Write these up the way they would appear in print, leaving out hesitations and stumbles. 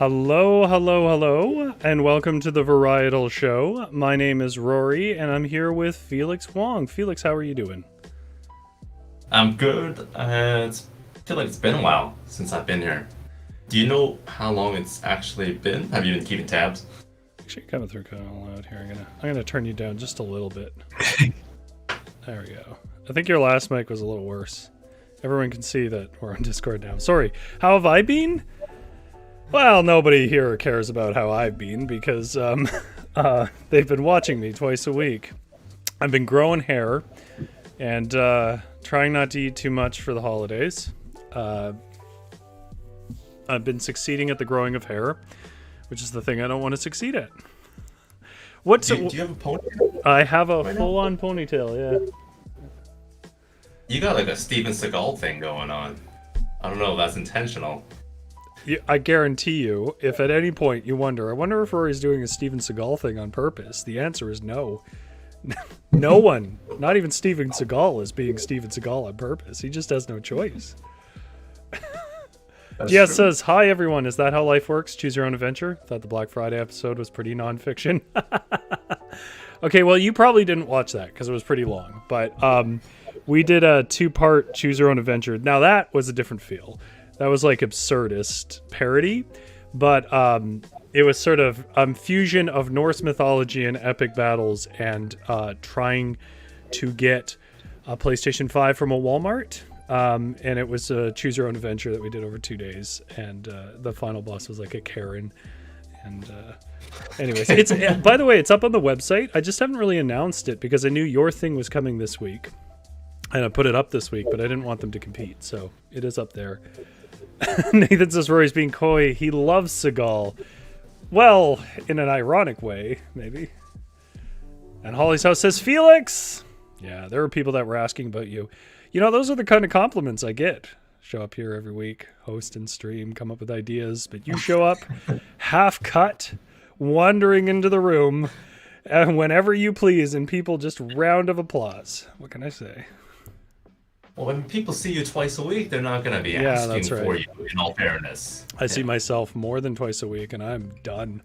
Hello, hello, hello, and welcome to the Varietal Show. My name is Rory, and I'm here with Felix Wong. Felix, how are you doing? I'm good. I feel like it's been a while since I've been here. Do you know how long it's actually been? Have you been keeping tabs? Actually, coming through kind of loud here. I'm gonna turn you down just a little bit. There we go. I think your last mic was a little worse. Everyone can see that we're on Discord now. Sorry. How have I been? Well, nobody here cares about how I've been because they've been watching me twice a week. I've been growing hair and trying not to eat too much for the holidays. I've been succeeding at the growing of hair, which is the thing I don't want to succeed at. Do you have a ponytail? I have a full-on ponytail, yeah. You got like a Steven Seagal thing going on. I don't know if that's intentional. I guarantee you, if at any point you I wonder if Rory's doing a Steven Seagal thing on purpose, the answer is no. No one, not even Steven Seagal, is being Steven Seagal on purpose. He just has no choice. Yes says, hi everyone, is that how life works? Choose your own adventure? Thought the Black Friday episode was pretty non-fiction. Okay, well you probably didn't watch that because it was pretty long, but we did a 2-part choose your own adventure. Now that was a different feel. That was like absurdist parody, but it was sort of fusion of Norse mythology and epic battles and trying to get a PlayStation 5 from a Walmart. And it was a choose your own adventure that we did over 2 days. And the final boss was like a Karen. And anyways, it's by the way, it's up on the website. I just haven't really announced it because I knew your thing was coming this week. And I put it up this week, but I didn't want them to compete. So it is up there. Nathan says Rory's being coy. He loves Seagal. Well, in an ironic way, maybe. And Holly's House says, Felix! Yeah, there were people that were asking about you. You know, those are the kind of compliments I get. Show up here every week, host and stream, come up with ideas. But you show up, half cut, wandering into the room, and whenever you please, and people just round of applause. What can I say? Well, when people see you twice a week, they're not going to be asking for you, in all fairness. I see myself more than twice a week, and I'm done.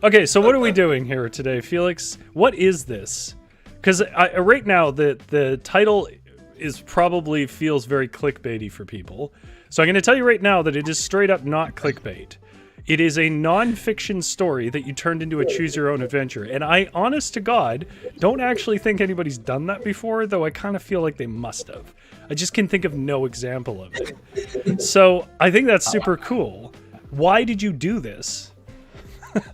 Okay, so what are we doing here today, Felix? What is this? Because right now, the title is probably feels very clickbaity for people. So I'm going to tell you right now that it is straight up not clickbait. It is a non-fiction story that you turned into a choose-your-own-adventure. And I, honest to God, don't actually think anybody's done that before, though I kind of feel like they must have. I just can think of no example of it. So I think that's super cool. Why did you do this?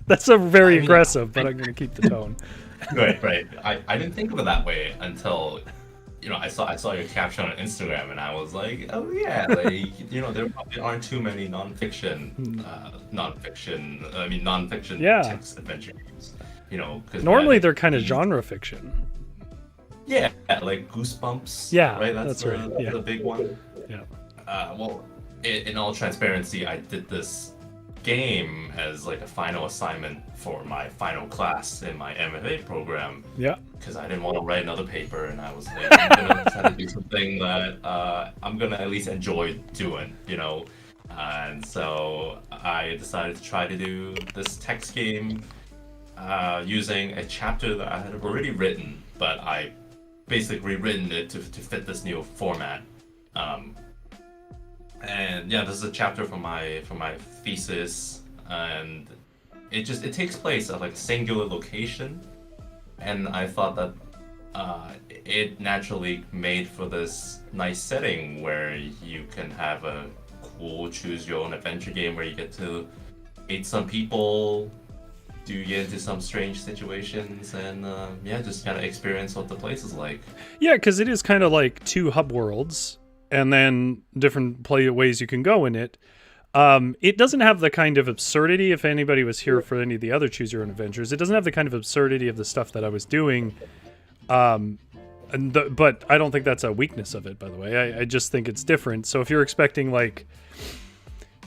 That's a very aggressive, but I'm going to keep the tone. Right. I didn't think of it that way until... I saw your caption on Instagram, and I was like, oh yeah, like, there probably aren't too many non-fiction text adventure games. Because normally they're kind of genre fiction. Yeah, like Goosebumps. Yeah, right. That's right. Yeah. The big one. Yeah. Well, in all transparency, I did this game as like a final assignment for my final class in my MFA program. Yeah. Because I didn't want to write another paper, and I was like, I'm gonna try to do something that I'm gonna at least enjoy doing, And so I decided to try to do this text game using a chapter that I had already written, but I basically rewritten it to fit this new format. And yeah, this is a chapter for my thesis, and it takes place at like a singular location, and I thought that it naturally made for this nice setting where you can have a cool choose your own adventure game where you get to meet some people, do get into some strange situations, and just kind of experience what the place is like. Yeah, because it is kind of like 2 hub worlds. And then different play ways you can go in it. It doesn't have the kind of absurdity, if anybody was here for any of the other Choose Your Own Adventures, it doesn't have the kind of absurdity of the stuff that I was doing. But I don't think that's a weakness of it, by the way. I just think it's different. So if you're expecting like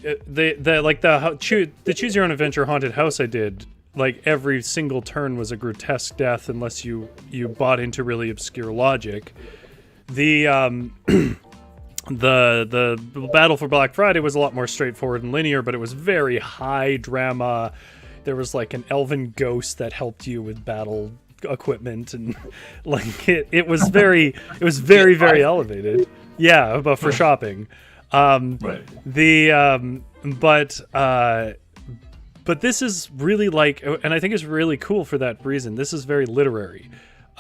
the Choose Your Own Adventure haunted house I did, like every single turn was a grotesque death unless you bought into really obscure logic. The the battle for Black Friday was a lot more straightforward and linear, but it was very high drama. There was like an elven ghost that helped you with battle equipment, and like it was very very elevated. Yeah, but for shopping. Right. But this is really like, and I think it's really cool for that reason. This is very literary.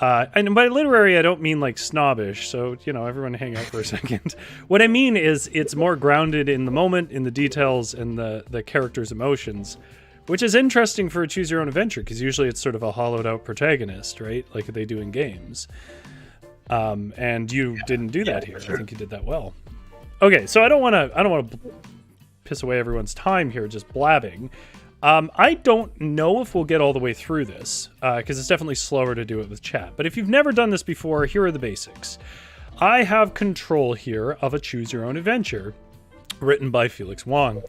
And by literary, I don't mean like snobbish. So, everyone hang out for a second. What I mean is it's more grounded in the moment, in the details, and the character's emotions, which is interesting for a choose your own adventure, because usually it's sort of a hollowed out protagonist, right? Like they do in games. And you didn't do that here. Sure. I think you did that well. Okay, so I don't want to piss away everyone's time here just blabbing. I don't know if we'll get all the way through this, because it's definitely slower to do it with chat. But if you've never done this before, here are the basics. I have control here of a Choose Your Own Adventure, written by Felix Wong.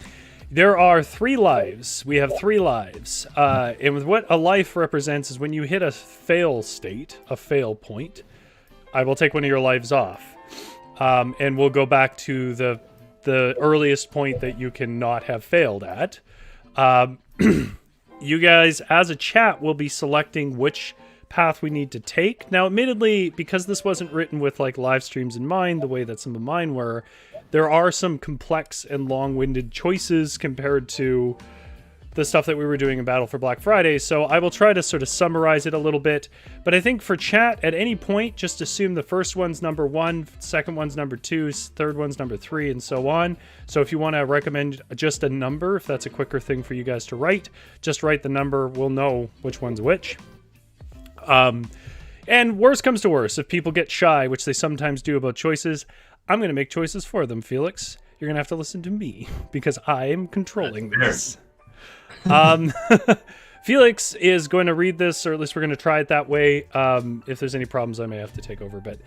There are 3 lives. We have 3 lives. And with what a life represents is when you hit a fail state, a fail point, I will take one of your lives off. And we'll go back to the earliest point that you cannot have failed at. You guys, as a chat, will be selecting which path we need to take. Now, admittedly, because this wasn't written with like live streams in mind, the way that some of mine were, there are some complex and long-winded choices compared to the stuff that we were doing in Battle for Black Friday. So I will try to sort of summarize it a little bit. But I think for chat, at any point, just assume the first one's number 1, second one's number 2, third one's number 3, and so on. So if you want to recommend just a number, if that's a quicker thing for you guys to write, just write the number. We'll know which one's which. And worst comes to worst, if people get shy, which they sometimes do about choices, I'm going to make choices for them, Felix. You're going to have to listen to me because I am controlling this. Felix is going to read this, or at least we're going to try it that way. If there's any problems, I may have to take over, but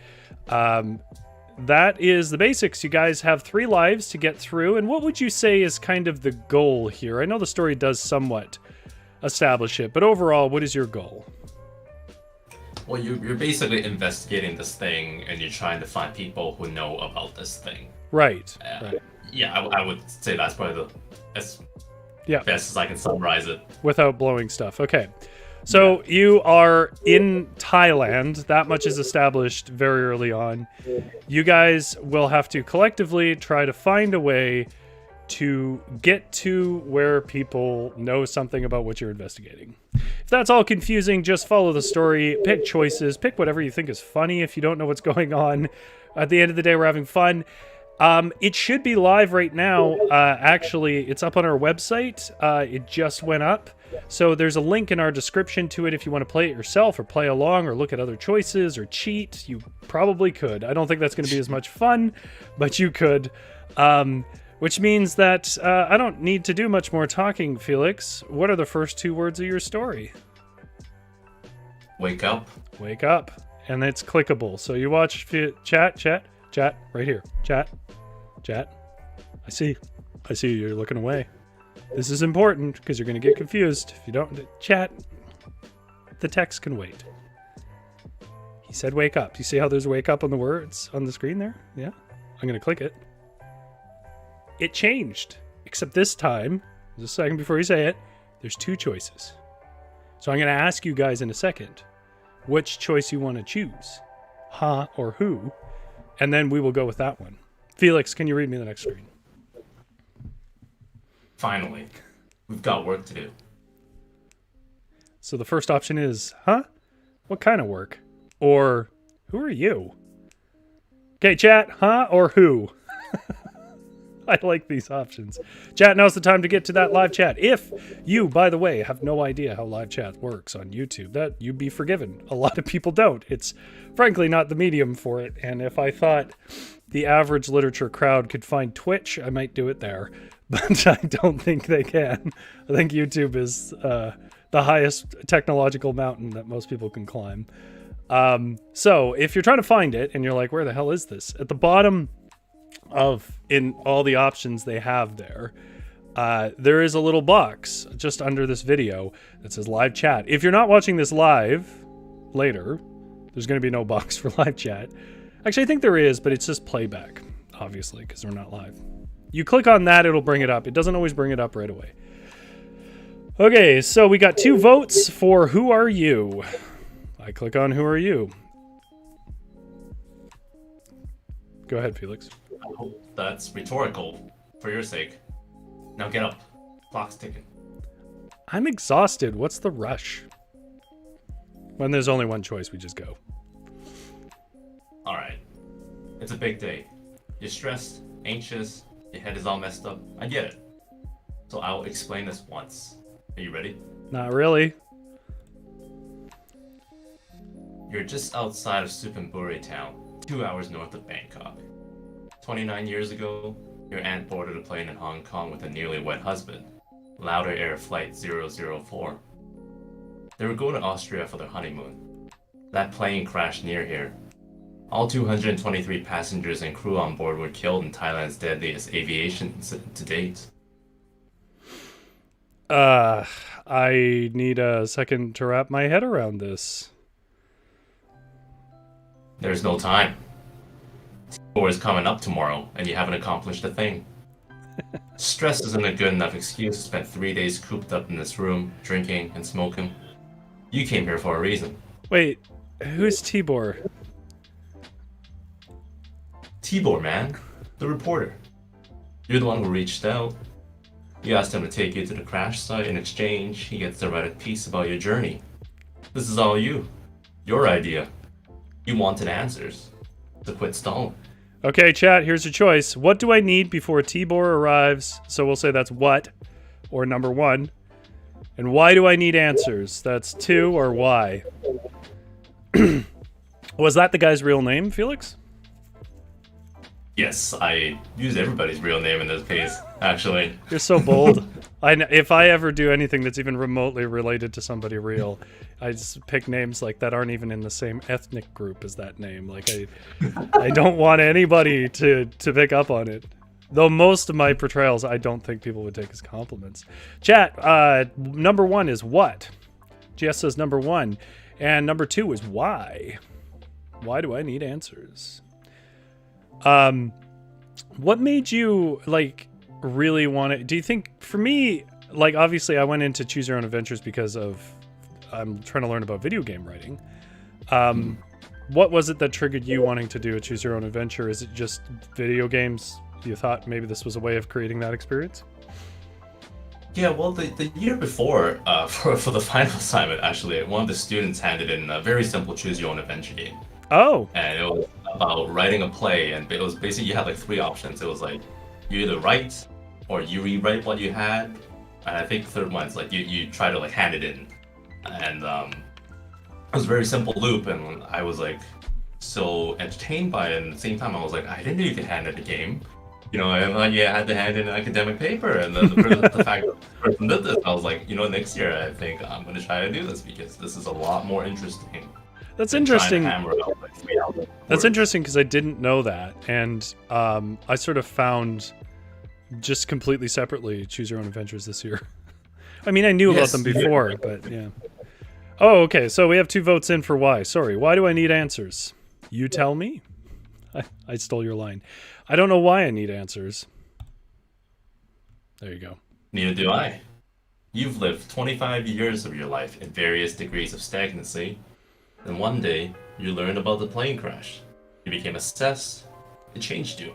that is the basics. You guys have 3 lives to get through, and what would you say is kind of the goal here? I know the story does somewhat establish it, but overall, what is your goal? Well, you're basically investigating this thing, and you're trying to find people who know about this thing. Right. Right. Yeah, I would say that's probably best as I can summarize it. Without blowing stuff. Okay. So you are in Thailand. That much is established very early on. You guys will have to collectively try to find a way to get to where people know something about what you're investigating. If that's all confusing, just follow the story, pick choices, pick whatever you think is funny if you don't know what's going on. At the end of the day, we're having fun. It should be live right now. Actually, it's up on our website. It just went up. So there's a link in our description to it if you want to play it yourself or play along or look at other choices or cheat. You probably could. I don't think that's going to be as much fun, but you could. Which means that I don't need to do much more talking, Felix. What are the first 2 words of your story? Wake up. Wake up. And it's clickable. So you watch chat, right here. Chat. I see you're looking away. This is important because you're going to get confused. If you don't chat, the text can wait. He said wake up. You see how there's wake up on the words on the screen there? Yeah. I'm going to click it. It changed, except this time, just a second before you say it, there's 2 choices. So I'm going to ask you guys in a second which choice you want to choose, huh or who, and then we will go with that one. Felix, can you read me the next screen? Finally, we've got work to do. So the first option is, huh? What kind of work? Or, who are you? Okay, chat, huh or who? I like these options. Chat, now's the time to get to that live chat. If you, by the way, have no idea how live chat works on YouTube, that you'd be forgiven. A lot of people don't. It's frankly not the medium for it. And if I thought the average literature crowd could find Twitch, I might do it there. But I don't think they can. I think YouTube is the highest technological mountain that most people can climb. So if you're trying to find it and you're like, where the hell is this? At the bottom in all the options they have there is a little box just under this video that says live chat. If you're not watching this live later, there's going to be no box for live chat. Actually, I think there is, but it's just playback. obviously, because we're not live. You click on that, it'll bring it up. It doesn't always bring it up right away. Okay, so we got 2 votes for Who Are You? I click on Who Are You? Go ahead, Felix. I hope that's rhetorical, for your sake. Now get up. Clock's ticking. I'm exhausted. What's the rush? When there's only one choice, we just go. Alright. It's a big day. You're stressed, anxious, your head is all messed up. I get it. So I'll explain this once. Are you ready? Not really. You're just outside of Suphan town, 2 hours north of Bangkok. 29 years ago, your aunt boarded a plane in Hong Kong with a nearly wed husband. Lauder Air Flight 004. They were going to Austria for their honeymoon. That plane crashed near here. All 223 passengers and crew on board were killed in Thailand's deadliest aviation incident to date. I need a second to wrap my head around this. There's no time. T4 is coming up tomorrow, and you haven't accomplished a thing. Stress isn't a good enough excuse to spend 3 days cooped up in this room, drinking and smoking. You came here for a reason. Wait, who's Tibor? Tibor, man. The reporter. You're the one who reached out. You asked him to take you to the crash site. In exchange, he gets to write a piece about your journey. This is all you. Your idea. You wanted answers. To quit stalling. Okay, chat, here's your choice. What do I need before Tibor arrives? So we'll say that's what, or number 1. And why do I need answers? That's 2, or why? Was that the guy's real name, Felix? Yes, I use everybody's real name in this case, actually. You're so bold. If I ever do anything that's even remotely related to somebody real, I just pick names like that aren't even in the same ethnic group as that name. Like I don't want anybody to pick up on it. Though most of my portrayals, I don't think people would take as compliments. Chat, number 1 is what? GS says number 1. And number 2 is why. Why do I need answers? What made you, like, really want to... Do you think, for me, like, obviously I went into Choose Your Own Adventures because of... I'm trying to learn about video game writing. What was it that triggered you wanting to do a Choose Your Own Adventure? Is it just video games? You thought maybe this was a way of creating that experience? Yeah, well, the year before, for the final assignment, actually, one of the students handed in a very simple Choose Your Own Adventure game. Oh. And it was about writing a play, and it was basically, you had like 3 options. It was like, you either write, or you rewrite what you had, and I think the third one's like, you try to like hand it in. And it was a very simple loop, and I was like, so entertained by it, and at the same time I was like, I didn't know you could hand in a game. You know, and like, yeah, I had to hand in an academic paper, and then the fact that the person did this, I was like, you know, next year I think I'm going to try to do this, because this is a lot more interesting. That's interesting. Like That's interesting because I didn't know that, and I sort of found just completely separately Choose Your Own Adventures this year. I mean, I knew about them before, but yeah. Oh, okay. So we have 2 votes in for why. Sorry, why do I need answers? You tell me. I stole your line. I don't know why I need answers. There you go. Neither do I. You've lived 25 years of your life in various degrees of stagnancy. Then one day, you learned about the plane crash. You became obsessed. It changed you.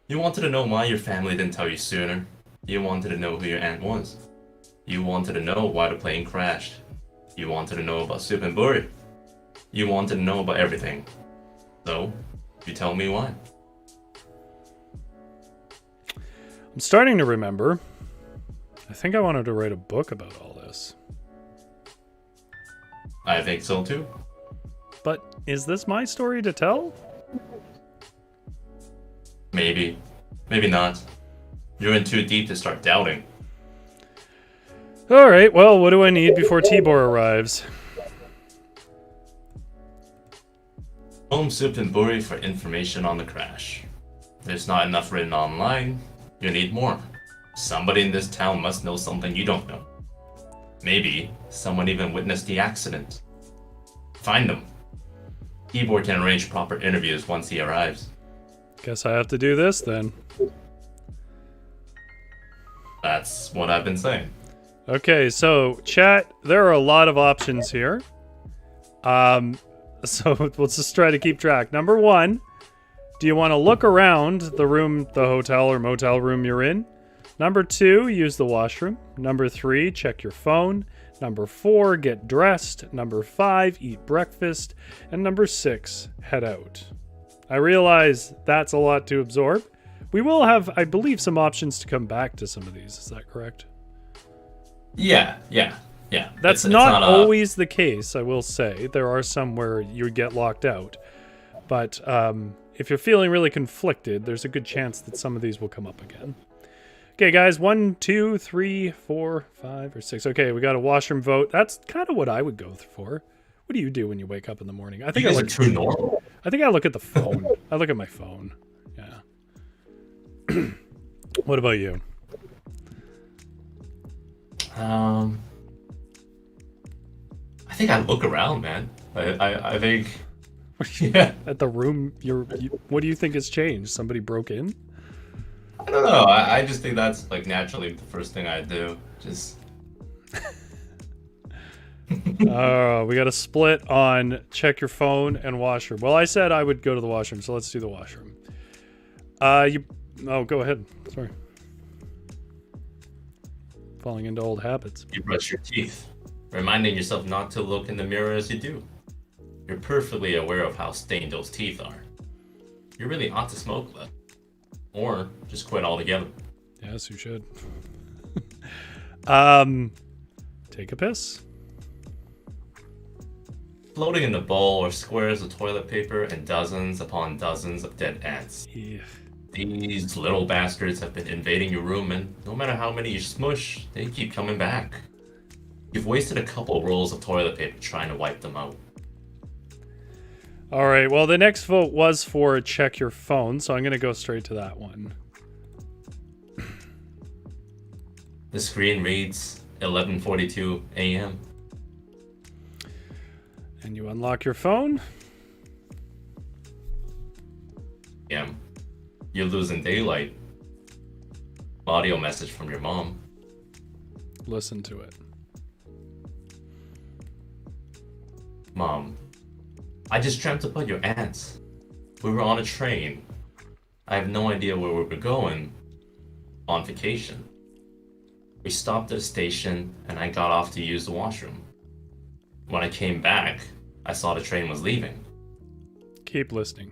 You wanted to know why your family didn't tell you sooner. You wanted to know who your aunt was. You wanted to know why the plane crashed. You wanted to know about Suphan. You wanted to know about everything. So, you tell me why. I'm starting to remember. I think I wanted to write a book about all this. I think so too. But is this my story to tell? Maybe. Maybe not. You're in too deep to start doubting. Alright, well, what do I need before Tibor arrives? Home Suphan for information on the crash. There's not enough written online. You need more. Somebody in this town must know something you don't know. Maybe someone even witnessed the accident. Find them. Tibor can arrange proper interviews once he arrives. Guess I have to do this then. That's what I've been saying. Okay, so chat, there are a lot of options here. So let's just try to keep track. Number 1, do you want to look around the room, the hotel or motel room you're in? Number 2, use the washroom. Number 3, check your phone. Number 4, get dressed. Number 5, eat breakfast. And number 6, head out. I realize that's a lot to absorb. We will have, I believe, some options to come back to some of these. Is that correct? Yeah. That's not always the case, I will say. There are some where you get locked out. But if you're feeling really conflicted, there's a good chance that some of these will come up again. Okay, guys, 1, 2, 3, 4, 5, or 6. Okay, we got a washroom vote. That's kind of what I would go for. What do you do when you wake up in the morning? I think you guys are too normal. I think I look at the phone. I look at my phone. Yeah. What about you? I think I look around, man. I think, yeah. At the room, what do you think has changed? Somebody broke in? I don't know. I just think that's like naturally the first thing I do. Just. We got a split on check your phone and washroom. Well, I said I would go to the washroom, so let's do the washroom. Go ahead. Sorry. Falling into old habits. You brush your teeth, reminding yourself not to look in the mirror as you do. You're perfectly aware of how stained those teeth are. You really ought to smoke less. Or just quit altogether. Yes, you should. Take a piss. Floating in a bowl are squares of toilet paper and dozens upon dozens of dead ants. Yeah. These little bastards have been invading your room, and no matter how many you smush, they keep coming back. You've wasted a couple rolls of toilet paper trying to wipe them out. All right, well, the next vote was for check your phone, so I'm going to go straight to that one. The screen reads 11:42 a.m. And you unlock your phone. Yeah. You're losing daylight. Audio message from your mom. Listen to it. Mom, I just dreamt about your aunts. We were on a train. I have no idea where we were going. On vacation. We stopped at a station and I got off to use the washroom. When I came back, I saw the train was leaving. Keep listening.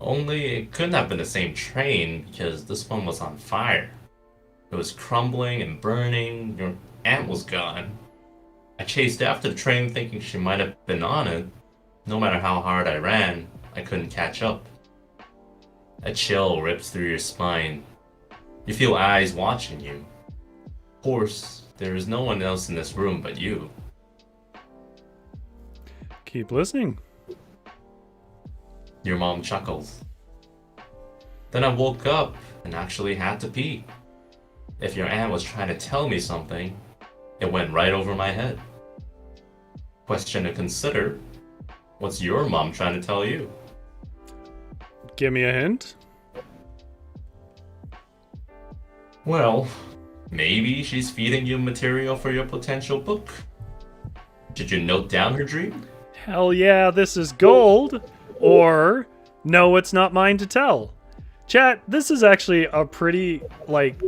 Only it couldn't have been the same train because this one was on fire. It was crumbling and burning. Your aunt was gone. I chased after the train thinking she might have been on it. No matter how hard I ran, I couldn't catch up. A chill rips through your spine. You feel eyes watching you. Of course, there is no one else in this room but you. Keep listening. Your mom chuckles. Then I woke up and actually had to pee. If your aunt was trying to tell me something, it went right over my head. Question to consider. What's your mom trying to tell you? Give me a hint. Well, maybe she's feeding you material for your potential book. Did you note down her dream? Hell yeah, this is gold. Or, no, it's not mine to tell. Chat, this is actually a pretty,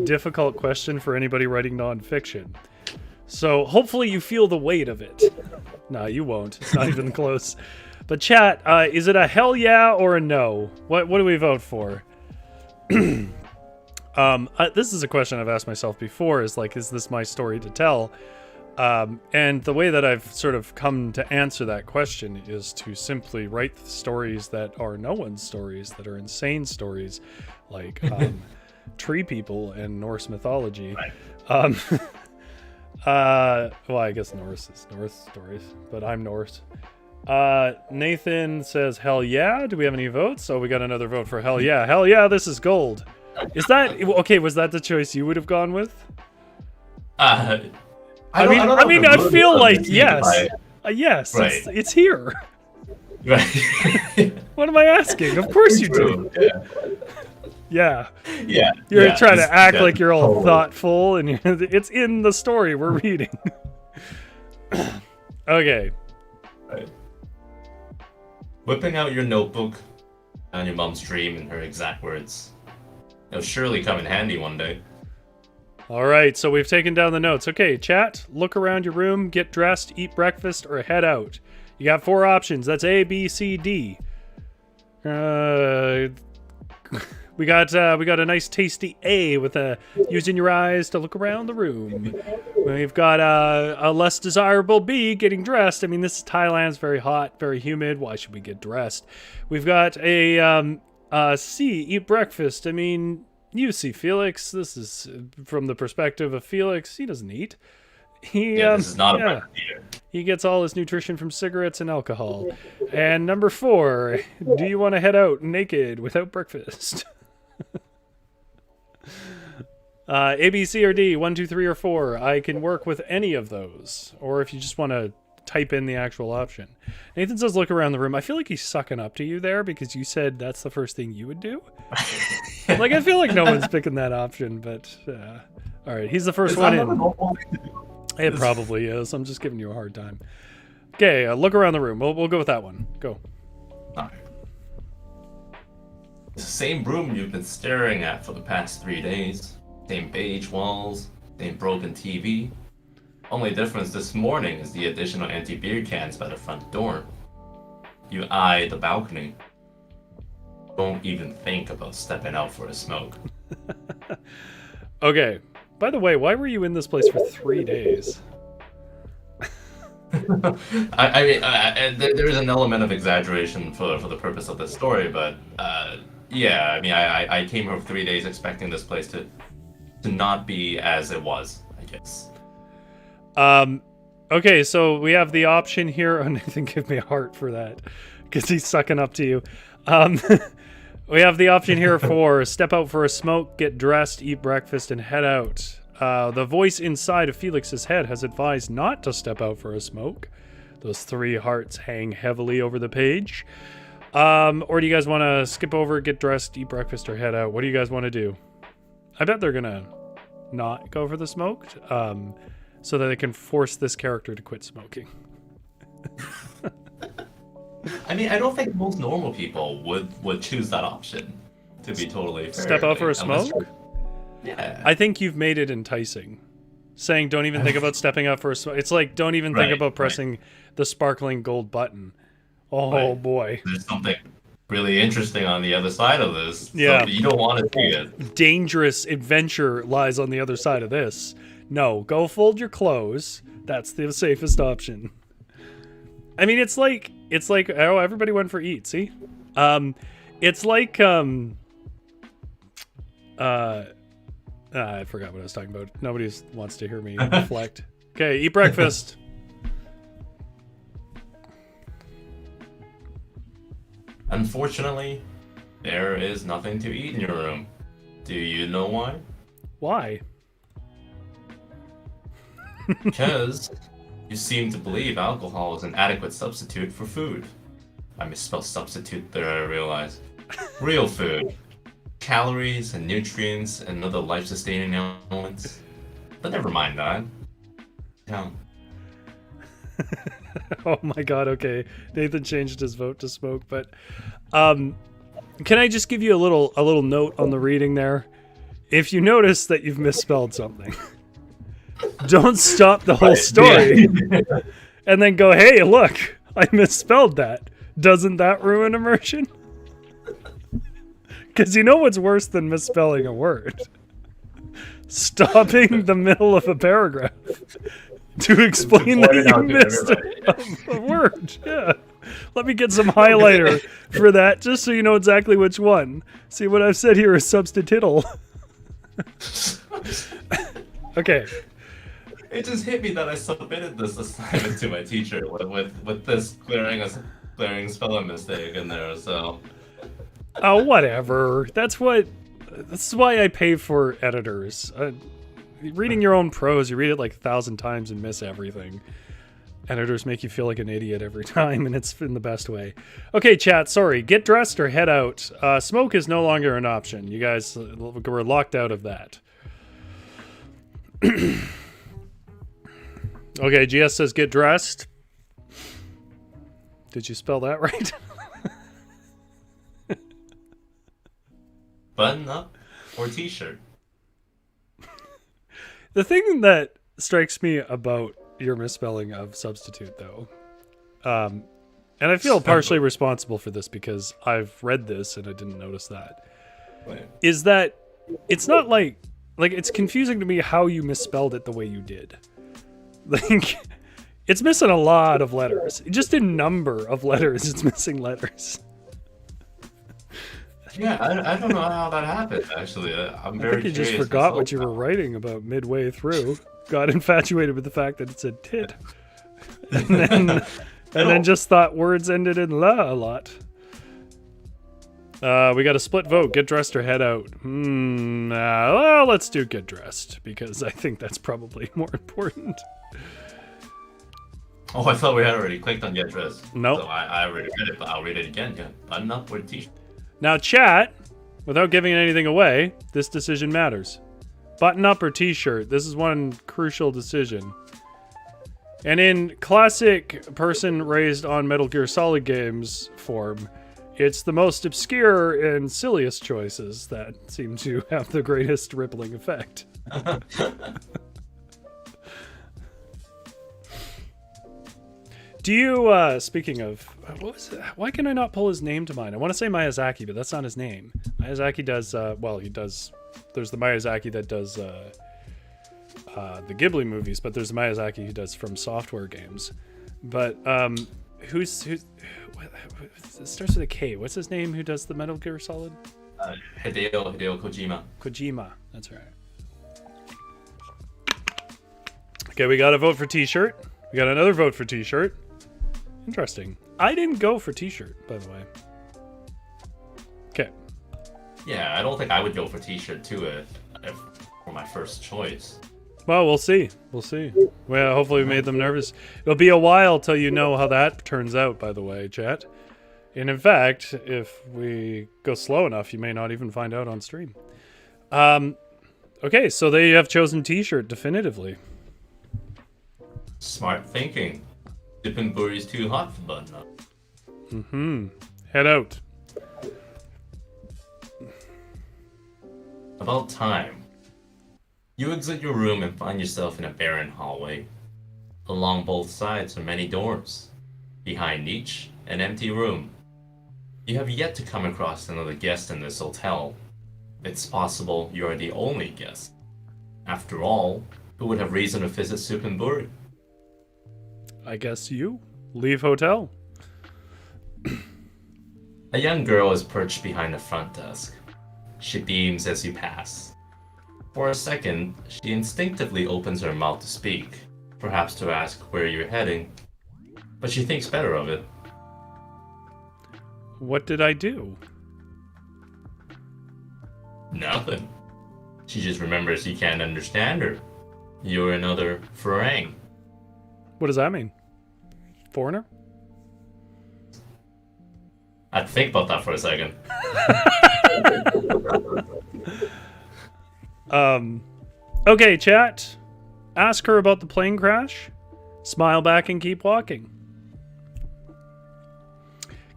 difficult question for anybody writing nonfiction. So, hopefully you feel the weight of it. No, you won't. It's not even close. But chat, is it a hell yeah or a no? What do we vote for? This is a question I've asked myself before, is this my story to tell? And the way that I've sort of come to answer that question is to simply write stories that are no one's stories, that are insane stories, like tree people and Norse mythology. Right. Well, I guess Norse is Norse stories, but I'm Norse. Nathan says, hell yeah. Do we have any votes? Oh, we got another vote for hell yeah. Hell yeah, this is gold. Is that, okay, was that the choice you would have gone with? I feel like yes. Yes, right. it's here. Right. What am I asking? Of course you do. Yeah. Yeah. Yeah. You're trying to act yeah, like you're all totally. thoughtful, and it's in the story we're reading. Okay. Right. Whipping out your notebook on your mom's dream in her exact words. It'll surely come in handy one day. All right, so we've taken down the notes. Okay, chat, look around your room, get dressed, eat breakfast, or head out. You got 4 options. That's A, B, C, D. We got a nice tasty A with using your eyes to look around the room. We've got a less desirable B, getting dressed. I mean, this is Thailand's very hot, very humid. Why should we get dressed? We've got a C, eat breakfast. I mean, you see Felix. This is from the perspective of Felix. He doesn't eat. This is not a breakfast eater. He gets all his nutrition from cigarettes and alcohol. And number 4, do you want to head out naked without breakfast? A, B, C, or D, 1, 2, 3, or 4. I can work with any of those. Or if you just want to type in the actual option. Nathan says look around the room. I feel like he's sucking up to you there because you said that's the first thing you would do. Like, I feel like no one's picking that option, but all right, he's the first one in. It probably is. I'm just giving you a hard time. Okay, look around the room. We'll go with that one. Go. Alright. It's the same room you've been staring at for the past 3 days. Same beige walls, same broken TV. Only difference this morning is the additional empty beer cans by the front door. You eye the balcony. Don't even think about stepping out for a smoke. Okay. By the way, why were you in this place for 3 days? I mean, there is an element of exaggeration for the purpose of this story, but yeah, I mean, I came here for 3 days expecting this place to not be as it was, I guess. Okay, so we have the option here. Oh, Nathan, give me a heart for that, because he's sucking up to you. We have the option here for step out for a smoke, get dressed, eat breakfast, and head out. The voice inside of Felix's head has advised not to step out for a smoke. Those 3 hearts hang heavily over the page. Or do you guys want to skip over, get dressed, eat breakfast, or head out? What do you guys want to do? I bet they're going to not go for the smoke, so that they can force this character to quit smoking. I mean, I don't think most normal people would choose that option, to be totally fair. Step out for a smoke? Yeah. I think you've made it enticing. Saying don't even think about stepping out for a smoke. It's like don't even think about pressing the sparkling gold button. Oh, boy. There's something really interesting on the other side of this. Yeah. So you don't want to see it. Dangerous adventure lies on the other side of this. No, go fold your clothes. That's the safest option. I mean, it's like oh, everybody went for eat. See, it's like I forgot what I was talking about. Nobody wants to hear me reflect. Okay, eat breakfast. Unfortunately, there is nothing to eat in your room. Do you know why? Why? Because you seem to believe alcohol is an adequate substitute for food. I misspelled substitute there, I realize. Real food. Calories and nutrients and other life-sustaining elements. But never mind that. Yeah. Oh my god, okay. Nathan changed his vote to smoke, but can I just give you a little note on the reading there? If you notice that you've misspelled something, don't stop the whole story and then go, hey, look, I misspelled that. Doesn't that ruin immersion? Because you know what's worse than misspelling a word? Stopping the middle of a paragraph to explain that you missed a word. Yeah. Let me get some highlighter for that, just so you know exactly which one. See, what I've said here is substitutable. Okay. It just hit me that I submitted this assignment to my teacher with this glaring spelling mistake in there, so... Oh, whatever. That's why I pay for editors. Reading your own prose, you read it like 1,000 times and miss everything. Editors make you feel like an idiot every time, and it's in the best way. Okay, chat, sorry. Get dressed or head out. Smoke is no longer an option. You guys were locked out of that. Okay, GS says get dressed. Did you spell that right? Button up or t-shirt? The thing that strikes me about your misspelling of substitute, though, and I feel partially responsible for this because I've read this and I didn't notice that, is that it's not like it's confusing to me how you misspelled it the way you did. Like, it's missing a lot of letters. Just in number of letters, it's missing letters. Yeah, I don't know how that happened, actually. I'm very I think you just curious forgot myself what you were now. writing about midway through. Got infatuated with the fact that it said tit. And then just thought words ended in la a lot. We got a split vote. Get dressed or head out. Well, let's do get dressed, because I think that's probably more important. Oh, I thought we had already clicked on get dressed. Nope. So I already read it, but I'll read it again. Yeah. Button up or t-shirt? Now, chat, without giving anything away, this decision matters. Button up or t-shirt. This is one crucial decision. And in classic person raised on Metal Gear Solid games form, it's the most obscure and silliest choices that seem to have the greatest rippling effect. Do you, speaking of, what was it? Why can I not pull his name to mind? I want to say Miyazaki, but that's not his name. Miyazaki does, he does, there's the Miyazaki that does the Ghibli movies, but there's the Miyazaki who does From Software games. But who's it starts with a K. What's his name who does the Metal Gear Solid? Hideo Kojima. Kojima, that's right. Okay, we got a vote for t-shirt. We got another vote for t-shirt. Interesting. I didn't go for t-shirt, by the way. Okay. Yeah, I don't think I would go for t-shirt too if for my first choice. Well, we'll see. We'll see. Well, hopefully we made them nervous. It'll be a while till you know how that turns out, by the way, chat. And in fact, if we go slow enough, you may not even find out on stream. Okay, so they have chosen t-shirt definitively. Smart thinking. Dippin' Buri's too hot for button up. Head out. About time. You exit your room and find yourself in a barren hallway. Along both sides are many doors. Behind each, an empty room. You have yet to come across another guest in this hotel. It's possible you are the only guest. After all, who would have reason to visit Suphan Buri? I guess you. Leave hotel. A young girl is perched behind the front desk. She beams as you pass. For a second, she instinctively opens her mouth to speak, perhaps to ask where you're heading, but she thinks better of it. What did I do? Nothing. She just remembers you can't understand her. You're another Farang. What does that mean? Foreigner? I had to think about that for a second. Okay, chat. Ask her about the plane crash. Smile back and keep walking.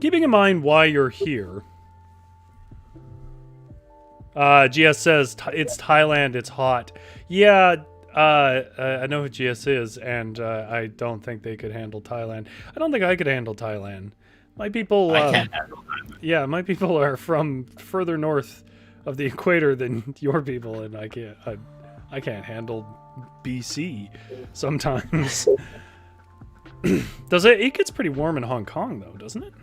Keeping in mind why you're here. GS says, it's Thailand, it's hot. Yeah, I know who GS is, and I don't think they could handle Thailand. I don't think I could handle Thailand. My people... I can't handle that. Yeah, my people are from further north of the equator than your people, and I can't handle BC sometimes. Does it? It gets pretty warm in Hong Kong, though, doesn't it?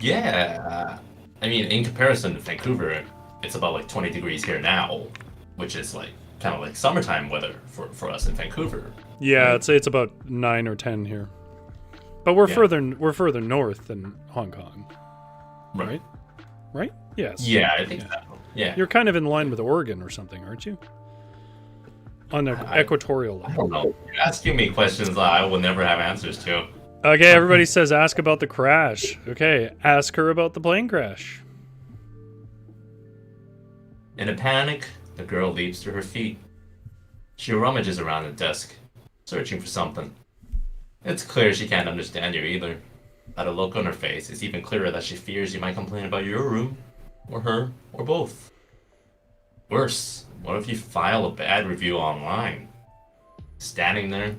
Yeah. I mean, in comparison to Vancouver, it's about like 20 degrees here now, which is like kind of like summertime weather for us in Vancouver. Yeah, I'd say it's about 9 or 10 here. But we're further north than Hong Kong. Right? Right? Yes. Yeah, I think so. Yeah. You're kind of in line with Oregon or something, aren't you? On the equatorial I line. don't know. You're asking me questions that I will never have answers to. Okay, everybody says ask about the crash. Okay, ask her about the plane crash. In a panic, the girl leaps to her feet. She rummages around the desk, searching for something. It's clear she can't understand you either. By the look on her face, it's even clearer that she fears you might complain about your room, or her, or both. Worse, what if you file a bad review online? Standing there,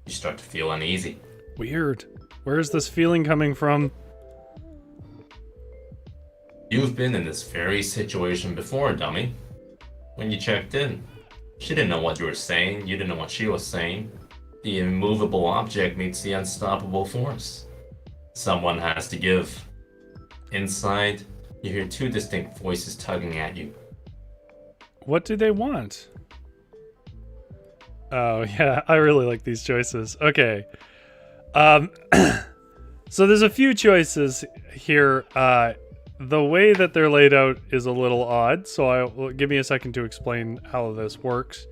you start to feel uneasy. Weird. Where is this feeling coming from? You've been in this very situation before, dummy. When you checked in, she didn't know what you were saying, you didn't know what she was saying. The immovable object meets the unstoppable force. Someone has to give. Inside, you hear two distinct voices tugging at you. What do they want? Oh, yeah, I really like these choices. Okay. So there's a few choices here. The way that they're laid out is a little odd, so give me a second to explain how this works.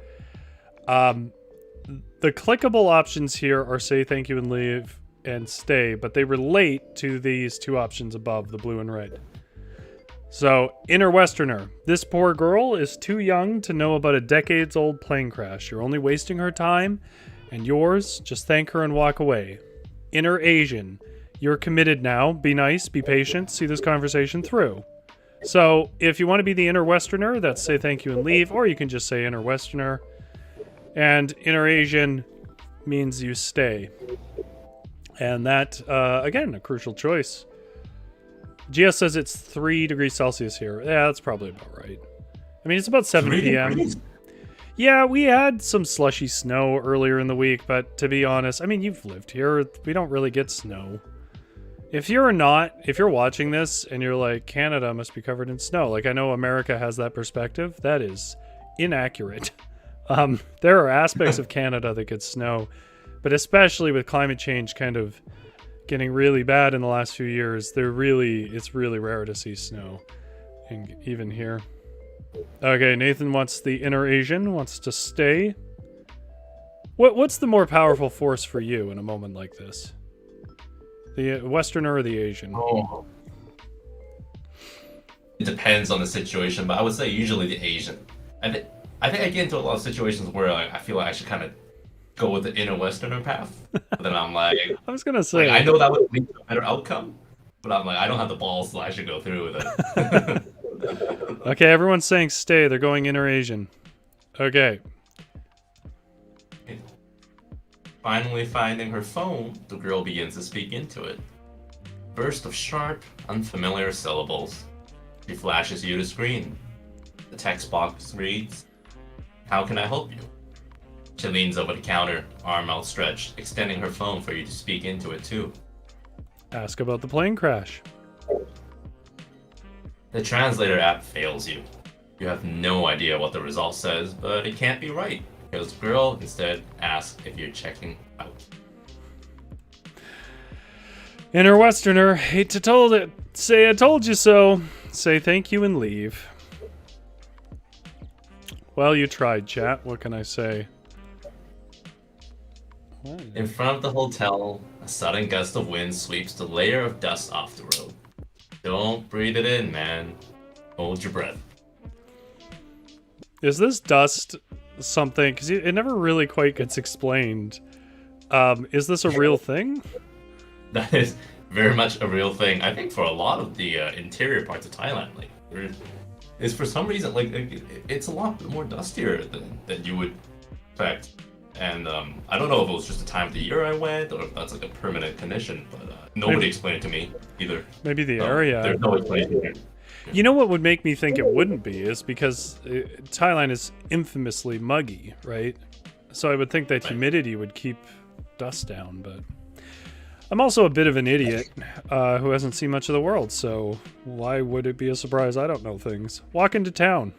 The clickable options here are say thank you and leave and stay, but they relate to these two options above, the blue and red. So, inner Westerner. This poor girl is too young to know about a decades-old plane crash. You're only wasting her time and yours. Just thank her and walk away. Inner Asian. You're committed now. Be nice, be patient, see this conversation through. So, if you want to be the inner Westerner, that's say thank you and leave, or you can just say inner Westerner. And inner Asian means you stay. And that, again, a crucial choice. Gia says it's 3 degrees Celsius here. Yeah, that's probably about right. I mean, it's about 7 p.m. Degrees? Yeah, we had some slushy snow earlier in the week, but to be honest, I mean, you've lived here. We don't really get snow. If you're watching this and you're like, Canada must be covered in snow. Like, I know America has that perspective. That is inaccurate. There are aspects of Canada that get snow, but especially with climate change kind of getting really bad in the last few years, it's really rare to see snow, and even here. Okay, Nathan wants the inner Asian, wants to stay. What's the more powerful force for you in a moment like this? The Westerner or the Asian? Oh. It depends on the situation, but I would say usually the Asian. I think I get into a lot of situations where I feel like I should kind of go with the inner Westerner path. But then I'm like, I was gonna say, I know that would lead to a better outcome, but I'm like, I don't have the balls, so I should go through with it. Okay, everyone's saying stay. They're going inner Asian. Okay. Finally finding her phone, the girl begins to speak into it. Burst of sharp, unfamiliar syllables. She flashes you the screen. The text box reads, "How can I help you?" She leans over the counter, arm outstretched, extending her phone for you to speak into it too. Ask about the plane crash. The translator app fails you. You have no idea what the result says, but it can't be right, because the girl instead asks if you're checking out. Inner Westerner, hate to told it. Say I told you so. Say thank you and leave. Well, you tried, chat. What can I say? In front of the hotel, a sudden gust of wind sweeps the layer of dust off the road. Don't breathe it in, man. Hold your breath. Is this dust something? Because it never really quite gets explained. Is this a real thing? That is very much a real thing. I think for a lot of the interior parts of Thailand, like there is for some reason like it's a lot more dustier than you would expect. And I don't know if it was just the time of the year I went or if that's like a permanent condition, but nobody explained it to me either. Maybe the area. There's no explanation here. You know what would make me think it wouldn't be is because Thailand is infamously muggy, right? So I would think that humidity would keep dust down, but I'm also a bit of an idiot who hasn't seen much of the world, so why would it be a surprise I don't know things? Walk into town.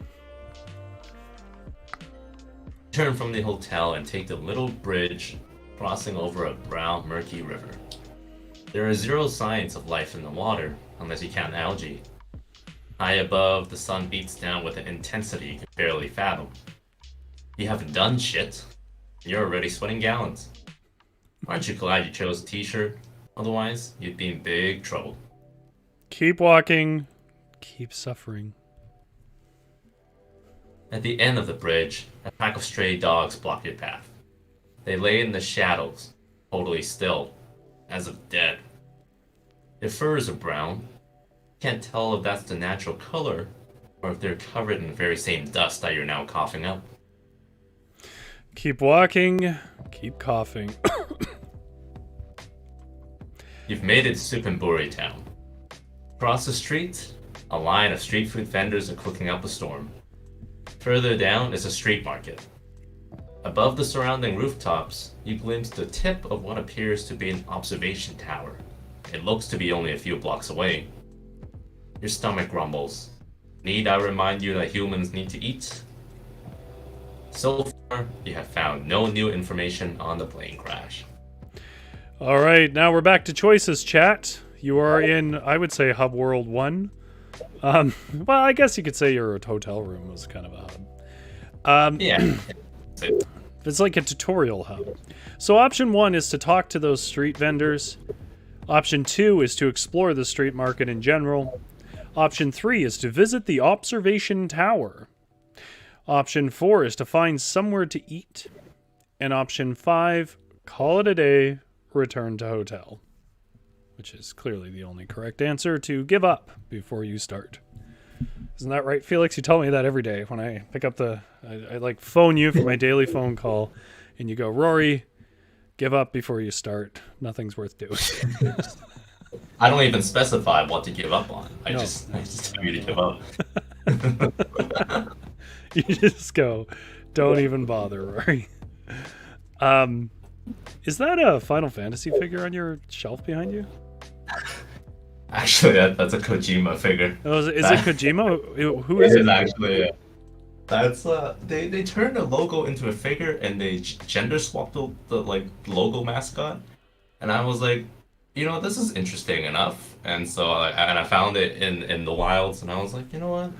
Turn from the hotel and take the little bridge crossing over a brown, murky river. There are zero signs of life in the water, unless you count algae. High above, the sun beats down with an intensity you can barely fathom. You haven't done shit. You're already sweating gallons. Aren't you glad you chose a t-shirt? Otherwise, you'd be in big trouble. Keep walking. Keep suffering. At the end of the bridge, a pack of stray dogs block your path. They lay in the shadows, totally still, as if dead. Their furs are brown. Can't tell if that's the natural color, or if they're covered in the very same dust that you're now coughing up. Keep walking. Keep coughing. You've made it to Suphan town. Across the street, a line of street food vendors are cooking up a storm. Further down is a street market. Above the surrounding rooftops, you glimpse the tip of what appears to be an observation tower. It looks to be only a few blocks away. Your stomach rumbles. Need I remind you that humans need to eat? So far, you have found no new information on the plane crash. All right, now we're back to choices, chat. You are in, I would say, Hub World 1. Well, I guess you could say your hotel room was kind of a hub. Yeah. It's like a tutorial hub. So option 1 is to talk to those street vendors. Option 2 is to explore the street market in general. Option 3 is to visit the observation tower. Option 4 is to find somewhere to eat. And option 5, call it a day, return to hotel. Which is clearly the only correct answer, to give up before you start. Isn't that right, Felix? You tell me that every day when I pick up I like phone you for my daily phone call, and you go, Rory, give up before you start. Nothing's worth doing. I don't even specify what to give up on. I just tell you to give up. You just go, don't even bother, Rory. Is that a Final Fantasy figure on your shelf behind you? Actually, that's a Kojima figure. Oh, is it Kojima? Who is it? Actually, that's they turned the logo into a figure and they gender swapped the like logo mascot, and I was like, this is interesting enough, and so I found it in the wilds, and I was like, you know what,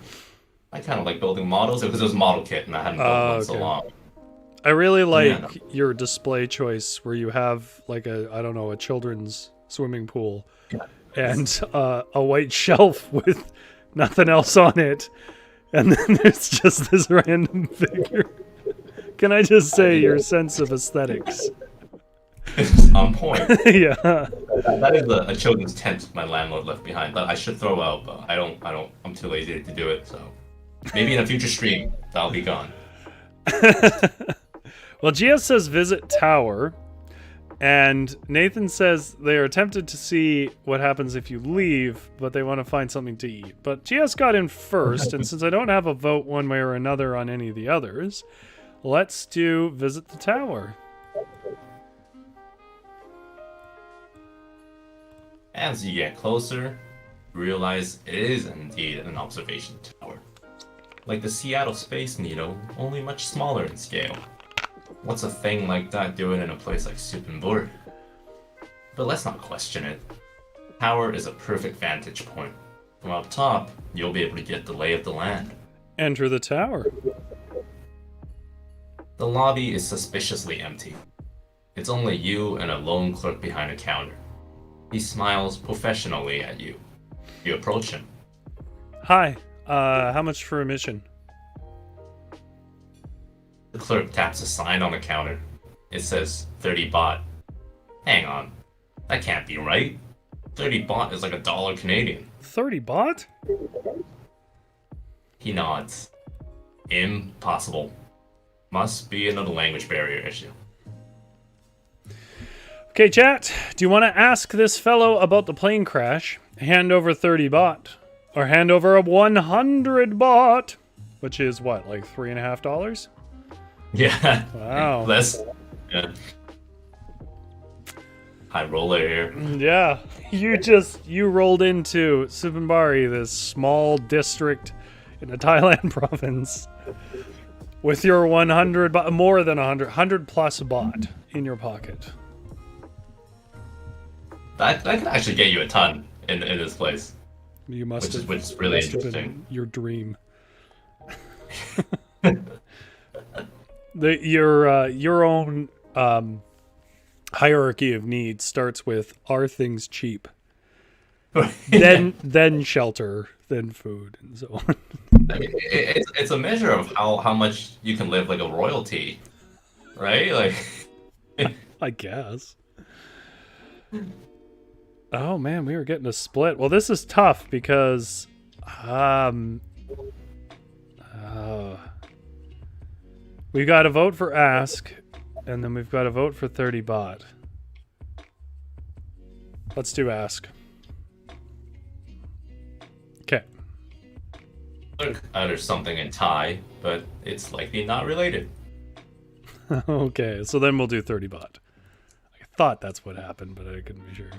I kind of like building models because it was a model kit and I hadn't built one so long. I really like your display choice where you have like a children's swimming pool and a white shelf with nothing else on it, and then there's just this random figure. Can I just say your sense of aesthetics? It's on point. Yeah. That is a children's tent my landlord left behind that I should throw out, but I don't. I'm too lazy to do it. So maybe in a future stream that'll be gone. Well, GS says visit tower, and Nathan says they are tempted to see what happens if you leave, but they want to find something to eat. But GS got in first, and since I don't have a vote one way or another on any of the others, let's do visit the tower. As you get closer, you realize it is indeed an observation tower. Like the Seattle Space Needle, only much smaller in scale. What's a thing like that doing in a place like Suphan? But let's not question it. The tower is a perfect vantage point. From up top, you'll be able to get the lay of the land. Enter the tower. The lobby is suspiciously empty. It's only you and a lone clerk behind a counter. He smiles professionally at you. You approach him. Hi, how much for admission? The clerk taps a sign on the counter. It says 30 baht. Hang on. That can't be right. 30 baht is like $1 Canadian. 30 baht? He nods. Impossible. Must be another language barrier issue. Okay, chat. Do you want to ask this fellow about the plane crash? Hand over 30 baht. Or hand over a 100 baht. Which is what, like $3.50? Yeah. Wow. Less. Yeah. High roller here. Yeah. You rolled into Suphan, this small district in the Thailand province, with your 100 baht, more than 100 plus baht in your pocket. That could actually get you a ton in this place. You must have. Which is really must have been interesting. your dream. Your own hierarchy of needs starts with, are things cheap? Then shelter, then food, and so on. I mean, it's a measure of how much you can live like a royalty, right? Like, I guess. Oh man, we were getting a split. Well, this is tough because we've got to vote for ask, and then we've got to vote for 30 baht. Let's do ask. Okay. look, there's something in Thai, but it's likely not related. Okay, so then we'll do 30 baht. I thought that's what happened, but I couldn't be sure.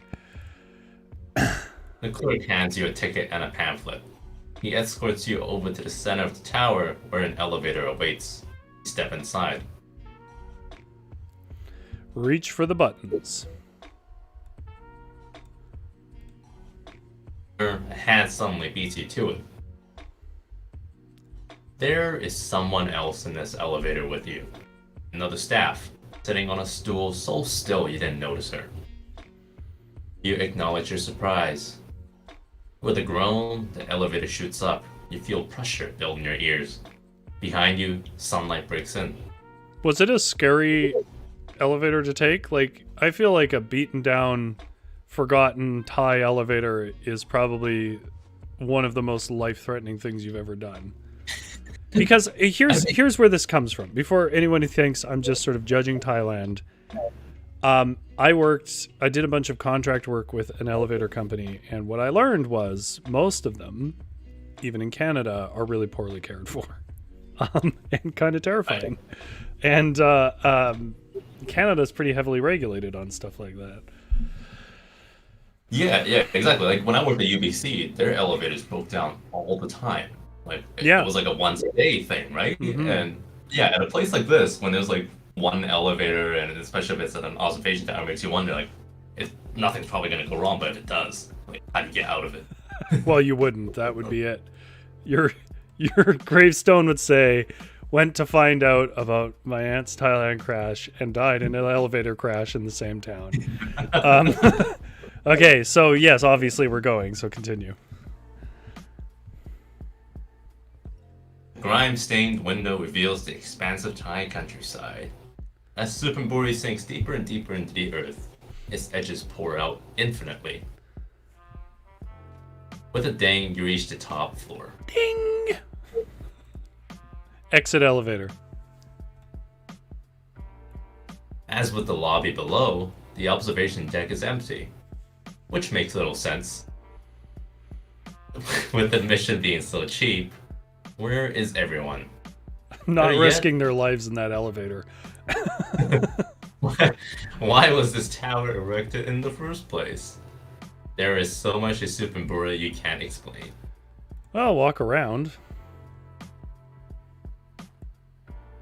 The clerk hands you a ticket and a pamphlet. He escorts you over to the center of the tower where an elevator awaits. You step inside. Reach for the buttons. A hand suddenly beats you to it. There is someone else in this elevator with you. Another staff, sitting on a stool so still you didn't notice her. You acknowledge your surprise. With a groan, the elevator shoots up. You feel pressure build in your ears. Behind you, sunlight breaks in. Was it a scary elevator to take? Like, I feel like a beaten down, forgotten Thai elevator is probably one of the most life-threatening things you've ever done. Because here's where this comes from. Before anyone who thinks I'm just sort of judging Thailand, I did a bunch of contract work with an elevator company, and what I learned was most of them, even in Canada, are really poorly cared for, and kind of terrifying. And Canada's pretty heavily regulated on stuff like that. Yeah, exactly. Like when I worked at UBC, their elevators broke down all the time. Like Yeah. it was like a once a day thing, right? Mhm. And yeah, at a place like this, when there's like one elevator, and especially if it's at an observation tower, it makes you wonder like, if nothing's probably gonna go wrong, but if it does, like how do you get out of it? Well, you wouldn't. That would be it. Your gravestone would say, went to find out about my aunt's Thailand crash and died in an elevator crash in the same town. Okay, so yes, obviously we're going, so continue. Grime-stained window reveals the expansive Thai countryside. As Suphan sinks deeper and deeper into the earth, its edges pour out infinitely. With a ding, you reach the top floor. Ding! Exit elevator. As with the lobby below, the observation deck is empty, which makes little sense. With admission being so cheap, where is everyone? Not Better risking their lives in that elevator. Why was this tower erected in the first place? There is so much to Suphan you can't explain. Well, walk around.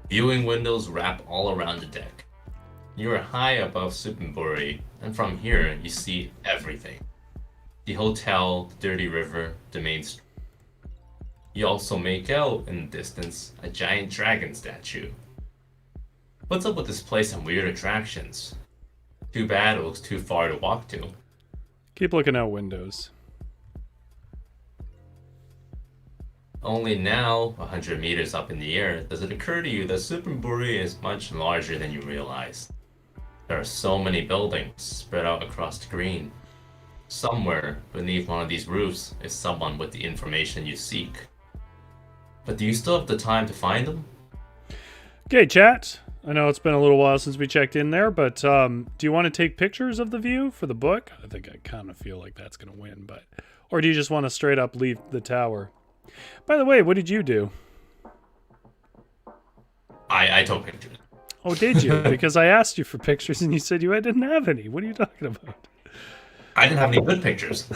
Viewing windows wrap all around the deck. You are high above Suphan, and from here you see everything. The hotel, the dirty river, the main street. You also make out, in the distance, a giant dragon statue. What's up with this place and weird attractions? Too bad it looks too far to walk to. Keep looking out windows. Only now, 100 meters up in the air, does it occur to you that Suphan is much larger than you realize. There are so many buildings spread out across the green. Somewhere beneath one of these roofs is someone with the information you seek. But do you still have the time to find them? Okay, chat. I know it's been a little while since we checked in there, but do you want to take pictures of the view for the book? I think I kind of feel like that's going to win, but... Or do you just want to straight up leave the tower? By the way, what did you do? I took pictures. Oh, did you? Because I asked you for pictures and you said you didn't have any. What are you talking about? I didn't have any good pictures.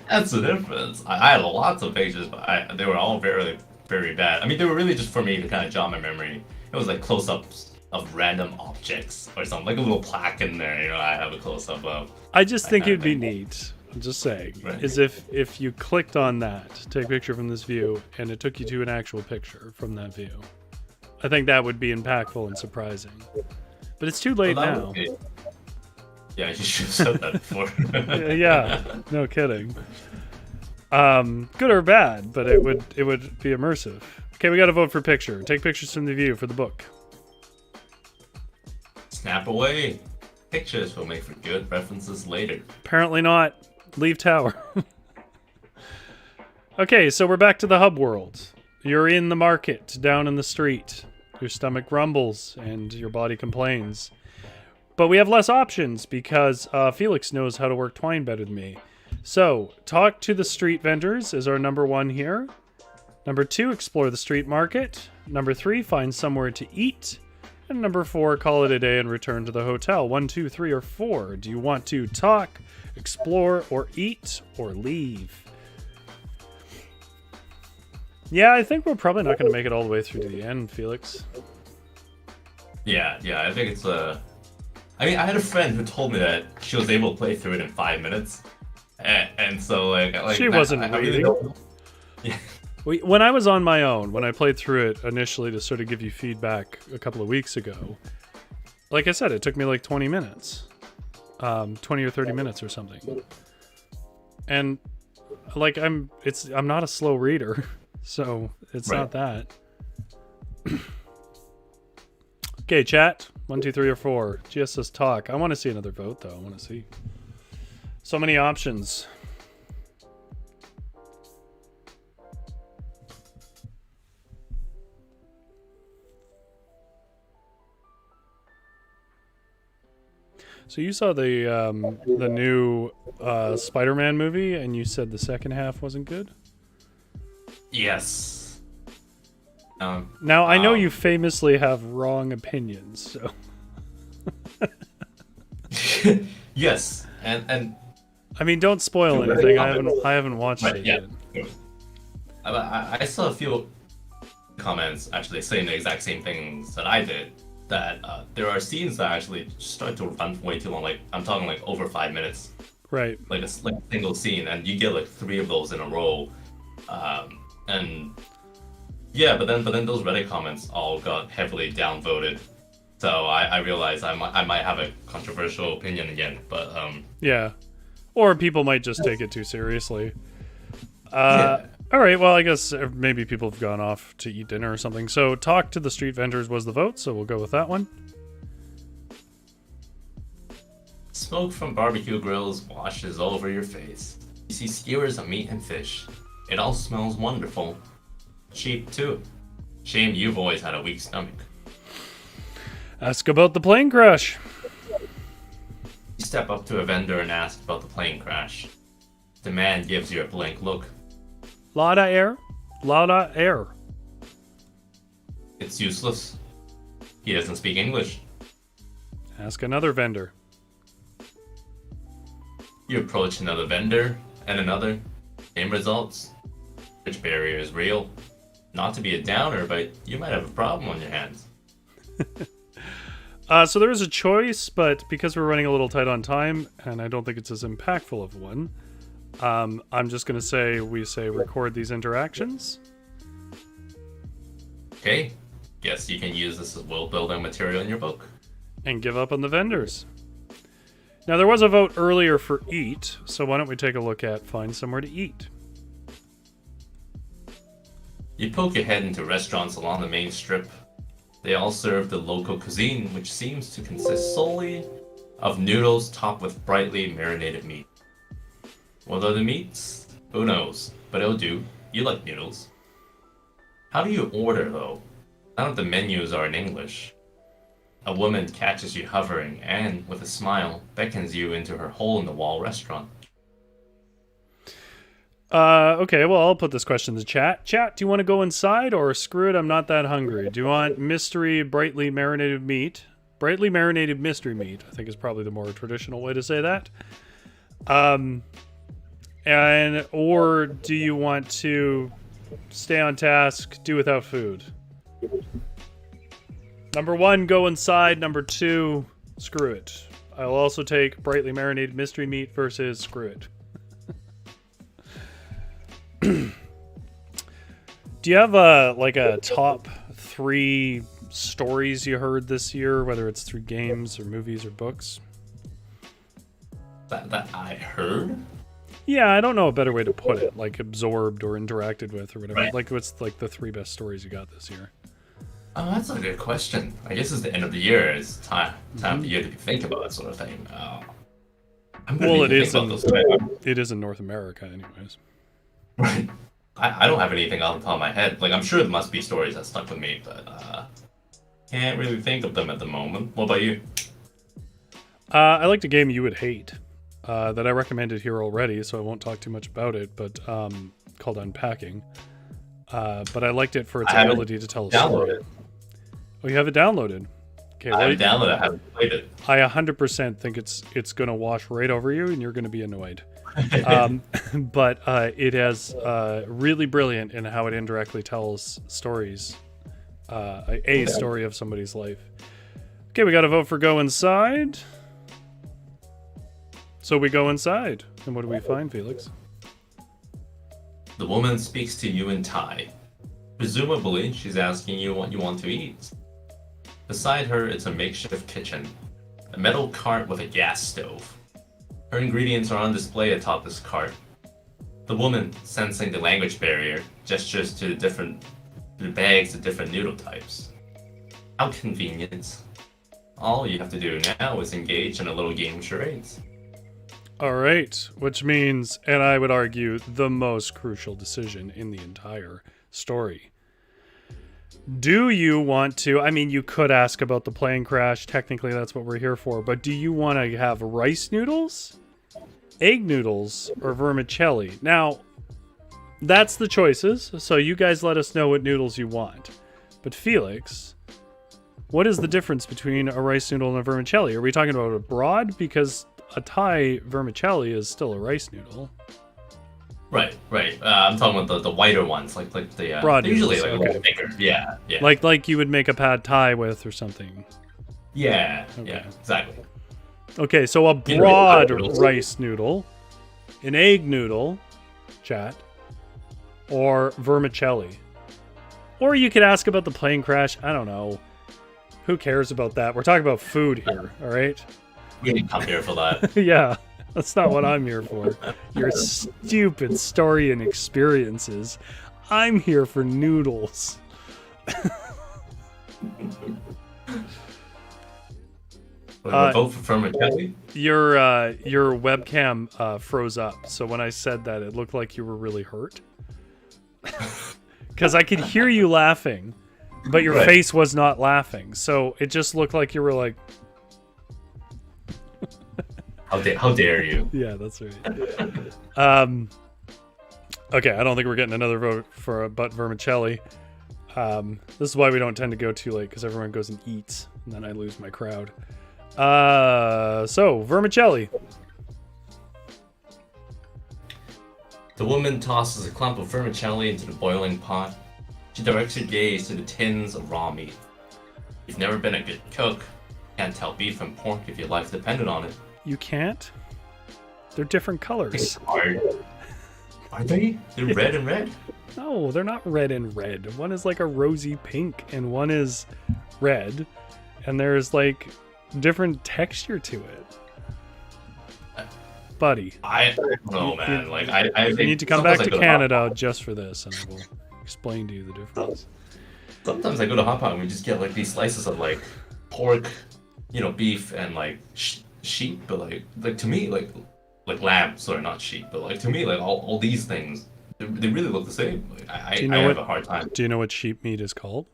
That's the difference. I had lots of pictures, but they were all very, very bad. I mean, they were really just for me to kind of jog my memory. It was like close-ups of random objects or something, like a little plaque in there. You know, I have a close-up of. I just think it'd be neat. I'm just saying, Right. is if you clicked on that, take a picture from this view, and it took you to an actual picture from that view. I think that would be impactful and surprising. But it's too late Well, that now. would be- Yeah, you should have said that before. Yeah, no kidding. Good or bad, but it would be immersive. Okay, we got to vote for picture. Take pictures from the view for the book. Snap away. Pictures will make for good references later. Apparently not. Leave tower. Okay, so we're back to the hub world. You're in the market, down in the street. Your stomach rumbles and your body complains. But we have less options because Felix knows how to work twine better than me. So, talk to the street vendors is our number 1 here. Number 2, explore the street market. Number 3, find somewhere to eat. And number 4, call it a day and return to the hotel. 1, 2, 3, or 4. Do you want to talk, explore, or eat, or leave? Yeah, I think we're probably not going to make it all the way through to the end, Felix. Yeah, I think it's I mean, I had a friend who told me that she was able to play through it in 5 minutes. And so, like she wasn't I really waiting. don't... Yeah. When I was on my own, when I played through it initially to sort of give you feedback a couple of weeks ago, like I said, it took me like 20 minutes. 20 or 30 minutes or something. And like I'm not a slow reader, so it's Right. not that. Okay, chat. 1, 2, 3, or 4. GS says talk. I want to see another vote though. I want to see. So many options. So you saw the new Spider-Man movie, and you said the second half wasn't good? Yes. Now I know you famously have wrong opinions, so Yes, and I mean, don't spoil anything. I haven't watched right, it yeah. yet. I saw a few comments actually saying the exact same things that I did. That there are scenes that actually start to run way too long. Like I'm talking like over 5 minutes. Right. Like a single scene, and you get like 3 of those in a row. And yeah, but then those Reddit comments all got heavily downvoted. So I realized I might have a controversial opinion again. But Yeah. Or people might just take it too seriously. yeah. All right, well, I guess maybe people have gone off to eat dinner or something. So talk to the street vendors was the vote, so we'll go with that one. Smoke from barbecue grills washes over your face. You see skewers of meat and fish. It all smells wonderful. Cheap too. Shame you've always had a weak stomach. Ask about the plane crash. You step up to a vendor and ask about the plane crash. The man gives you a blank look. Lotta air. Lotta air. It's useless. He doesn't speak English. Ask another vendor. You approach another vendor and another. Same results. Which barrier is real? Not to be a downer, but you might have a problem on your hands. So there is a choice, but because we're running a little tight on time, and I don't think it's as impactful of one, I'm just going to say we say record these interactions. Okay. Guess you can use this as world-building material in your book. And give up on the vendors. Now, there was a vote earlier for eat, so why don't we take a look at find somewhere to eat. You poke your head into restaurants along the main strip. They all serve the local cuisine, which seems to consist solely of noodles topped with brightly marinated meat. What are the meats? Who knows? But it'll do. You like noodles. How do you order, though? None of the menus are in English. A woman catches you hovering and, with a smile, beckons you into her hole-in-the-wall restaurant. Okay, well, I'll put this question in the chat. Chat, do you want to go inside or screw it, I'm not that hungry? Do you want mystery brightly marinated meat? Brightly marinated mystery meat, I think is probably the more traditional way to say that. Or do you want to stay on task, do without food? Number 1, go inside. Number 2, screw it. I'll also take brightly marinated mystery meat versus screw it. Do you have a top 3 stories you heard this year, whether it's through games or movies or books? That I heard? Yeah, I don't know a better way to put it, like absorbed or interacted with or whatever. Right. Like, what's like the 3 best stories you got this year? Oh, that's a good question. I guess it's the end of the year. It's time of the year to think about that sort of thing. I'm gonna Well, need to think about those. it is in North America, anyways. Right. I don't have anything off the top of my head. Like, I'm sure there must be stories that stuck with me, but can't really think of them at the moment. What about you? I liked a game you would hate that I recommended here already, so I won't talk too much about it, but called Unpacking. But I liked it for its ability to tell a story. Oh, you have it downloaded? Okay, I have it downloaded. I haven't played it. I 100% think it's going to wash right over you, and you're going to be annoyed. But it has really brilliant in how it indirectly tells stories, a story of somebody's life. Okay, we got to vote for go inside. So we go inside, and what do we find, Felix? The woman speaks to you in Thai. Presumably, she's asking you what you want to eat. Beside her, it's a makeshift kitchen, a metal cart with a gas stove. Her ingredients are on display atop this cart. The woman, sensing the language barrier, gestures to the bags of different noodle types. How convenient. All you have to do now is engage in a little game of charades. All right, which means, and I would argue, the most crucial decision in the entire story. Do you want to, I mean, you could ask about the plane crash, technically that's what we're here for, but do you want to have rice noodles, egg noodles, or vermicelli? Now, that's the choices, so you guys let us know what noodles you want. But Felix, what is the difference between a rice noodle and a vermicelli? Are we talking about a broad? Because a Thai vermicelli is still a rice noodle. Right. I'm talking about the whiter ones, like the broad usually noodles, like a little bigger. Yeah. Like you would make a pad Thai with or something. Yeah, Okay. yeah, exactly. Okay, so a broad rice noodle, an egg noodle, chat, or vermicelli. Or you could ask about the plane crash. I don't know. Who cares about that? We're talking about food here, all right? We didn't come here for that. Yeah, that's not what I'm here for. Your stupid story and experiences. I'm here for noodles. Vote for vermicelli? Your webcam froze up, so when I said that, it looked like you were really hurt. Because I could hear you laughing, but your face was not laughing, so it just looked like you were like... How dare you? Yeah, that's right. Okay, I don't think we're getting another vote for but vermicelli. This is why we don't tend to go too late, because everyone goes and eats, and then I lose my crowd. So, vermicelli. The woman tosses a clump of vermicelli into the boiling pot. She directs her gaze to the tins of raw meat. You've never been a good cook. Can't tell beef from pork if your life depended on it. You can't? They're different colors. It's hard. Are they? They're red and red? No, they're not red and red. One is like a rosy pink, and one is red, and there's like different texture to it. Buddy. I don't know, man. Like I You need to come back to Canada just for this, and I will explain to you the difference. Sometimes I go to Hot Pot and we just get like these slices of like pork, beef and like sheep, but like to me like lamb, sorry, not sheep, but like to me like all these things they really look the same. Like, I have a hard time. Do you know what sheep meat is called?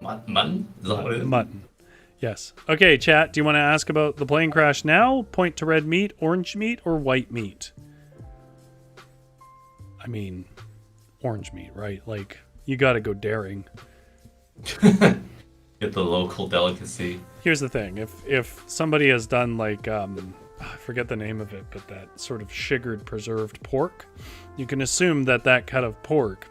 Mutton? Is that what it is? Mutton. Yes. Okay, chat. Do you want to ask about the plane crash now? Point to red meat, orange meat, or white meat? I mean, orange meat, right? Like, you got to go daring. Get the local delicacy. Here's the thing. If somebody has done like, I forget the name of it, but that sort of sugared preserved pork, you can assume that cut of pork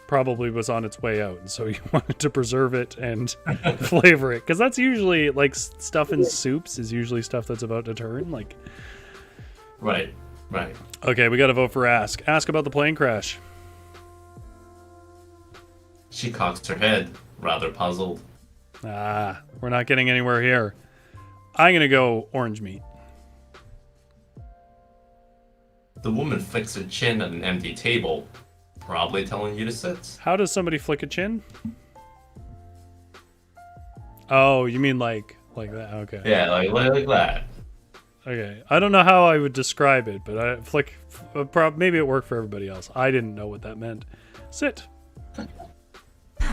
probably was on its way out, and so you wanted to preserve it and flavor it, because that's usually like stuff in soups is usually stuff that's about to turn like. Right. Okay, we got to vote for ask about the plane crash. She cocks her head, rather puzzled. Ah, we're not getting anywhere here. I'm going to go orange meat. The woman flicks her chin at an empty table, probably telling you to sit. How does somebody flick a chin? Oh, you mean like that? Okay. Yeah, like that. Okay. I don't know how I would describe it, but I flick. Maybe it worked for everybody else. I didn't know what that meant. Sit.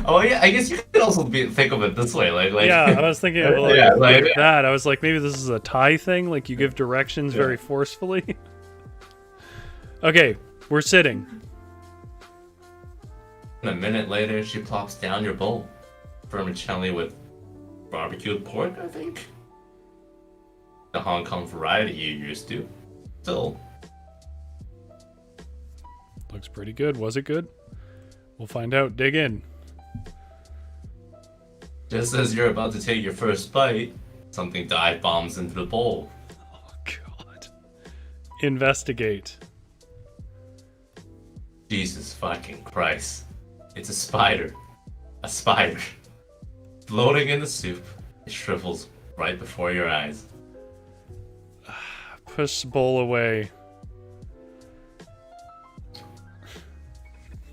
Oh yeah, I guess you could also think of it this way, like yeah, I was thinking of that. I was like, maybe this is a Thai thing, like you give directions very forcefully. Okay, we're sitting. And a minute later, she plops down your bowl, vermicelli with barbecued pork, I think. The Hong Kong variety you're used to. Still. Looks pretty good. Was it good? We'll find out. Dig in. Just as you're about to take your first bite, something dive bombs into the bowl. Oh, God. Investigate. Jesus fucking Christ. It's a spider. A spider. Floating in the soup. It shrivels right before your eyes. Push the bowl away.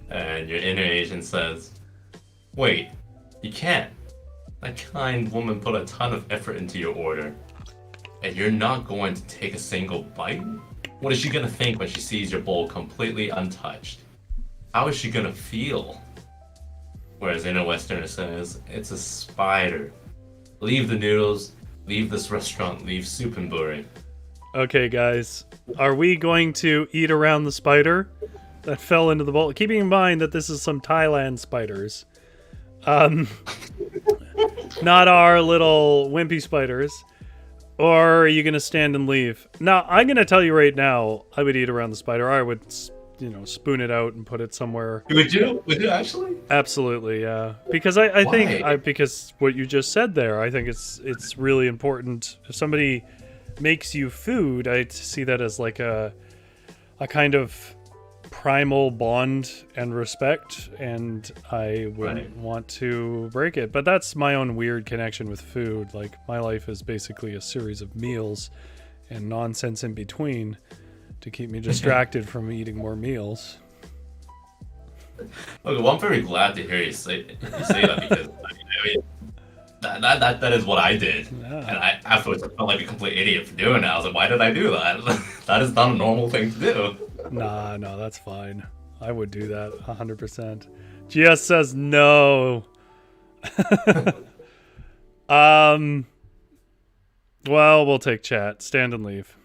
And your inner agent says, wait, you can't. That kind woman put a ton of effort into your order. And you're not going to take a single bite? What is she gonna think when she sees your bowl completely untouched? How is she gonna feel? Whereas Inner Westerner says, it's a spider. Leave the noodles, leave this restaurant, leave Suphan. Okay, guys. Are we going to eat around the spider that fell into the bowl? Keeping in mind that this is some Thailand spiders. Not our little wimpy spiders. Or are you going to stand and leave? Now, I'm going to tell you right now, I would eat around the spider. I would, spoon it out and put it somewhere. Would you? Would you actually? Absolutely, yeah. Because I think, because what you just said there, I think it's really important. If somebody makes you food, I see that as like a kind of primal bond and respect, and I wouldn't want to break it. But that's my own weird connection with food. Like, my life is basically a series of meals and nonsense in between to keep me distracted from eating more meals. Okay, well, I'm very glad to hear you say that, because I mean, that is what I did. Yeah. And I afterwards I felt like a complete idiot for doing it. I was like, why did I do that? That is not a normal thing to do. Nah, no, that's fine. I would do that 100%. GS says no. Well, we'll take chat. Stand and leave.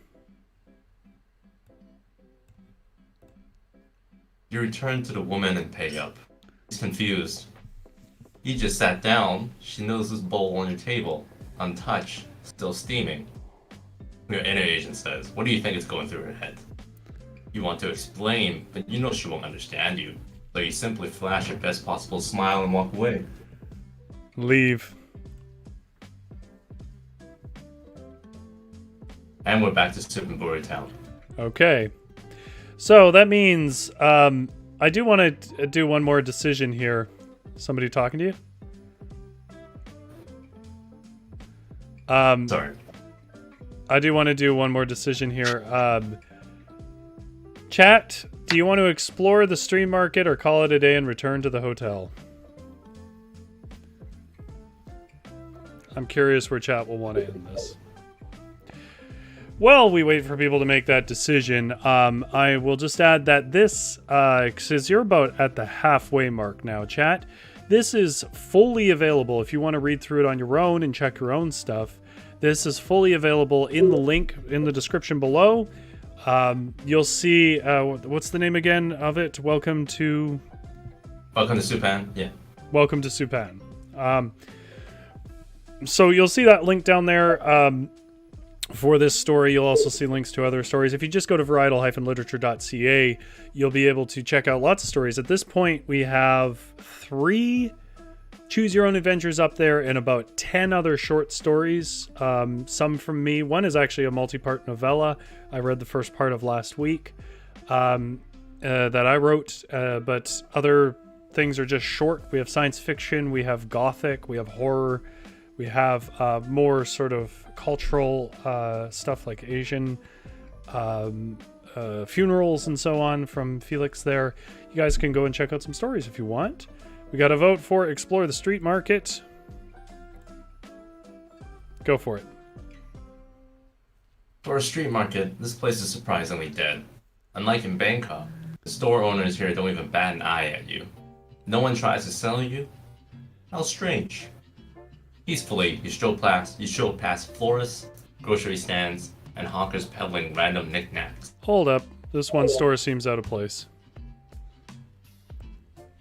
You return to the woman and pay up. She's confused. You just sat down. She knows this bowl on your table, untouched, still steaming. Your inner agent says, what do you think is going through her head? You want to explain, but you know she won't understand you. So you simply flash your best possible smile and walk away. Leave. And we're back to Suphan Town. Okay. So that means I do want to do one more decision here. Somebody talking to you? Sorry. I do want to do one more decision here. Chat, do you want to explore the stream market or call it a day and return to the hotel? I'm curious where chat will want to end this. While we wait for people to make that decision, I will just add that this, because you're about at the halfway mark now, chat, this is fully available if you want to read through it on your own and check your own stuff. This is fully available in the link in the description below. You'll see, what's the name again of it? Welcome to Suphan, yeah. Welcome to Suphan. So you'll see that link down there. For this story, you'll also see links to other stories. If you just go to varietal-literature.ca, you'll be able to check out lots of stories. At this point, we have 3 Choose Your Own Adventures up there and about 10 other short stories. Some from me. One is actually a multi-part novella. I read the first part of last week that I wrote, but other things are just short. We have science fiction, we have gothic, we have horror, we have more sort of cultural stuff like Asian funerals and so on from Felix there. You guys can go and check out some stories if you want. We got a vote for Explore the Street Market. Go for it. For a street market, this place is surprisingly dead. Unlike in Bangkok, the store owners here don't even bat an eye at you. No one tries to sell you. How strange. Peacefully, you stroll past florists, grocery stands, and hawkers peddling random knickknacks. Hold up. This one store seems out of place.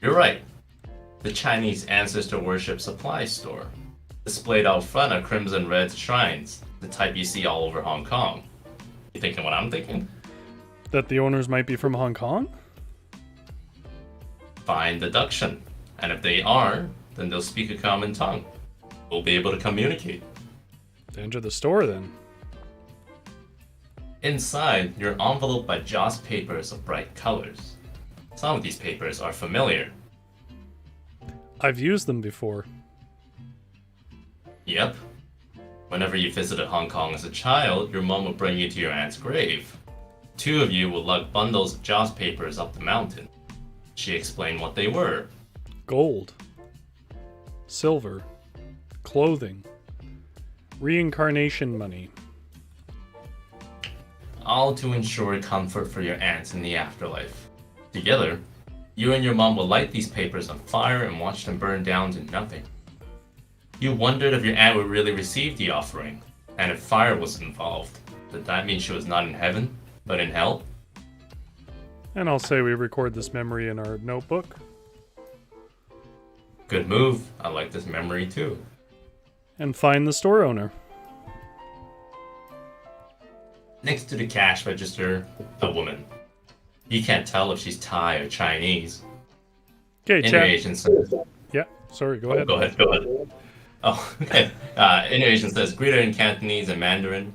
You're right. The Chinese ancestor worship supply store. Displayed out front are crimson red shrines, the type you see all over Hong Kong. You thinking what I'm thinking? That the owners might be from Hong Kong? Fine deduction. And if they are, then they'll speak a common tongue. We'll be able to communicate. Enter the store then. Inside, you're enveloped by joss papers of bright colors. Some of these papers are familiar. I've used them before. Yep. Whenever you visited Hong Kong as a child, your mom would bring you to your aunt's grave. Two of you would lug bundles of joss papers up the mountain. She explained what they were. Gold. Silver. Clothing. Reincarnation money. All to ensure comfort for your aunts in the afterlife. Together, you and your mom would light these papers on fire and watch them burn down to nothing. You wondered if your aunt would really receive the offering, and if fire was involved, did that mean she was not in heaven, but in hell? And I'll say we record this memory in our notebook. Good move. I like this memory too. And find the store owner. Next to the cash register, a woman. You can't tell if she's Thai or Chinese. Okay, In her chat. Asian says, Yeah, sorry, go ahead. Go ahead. Oh, okay. In her Asian says, greet her in Cantonese and Mandarin.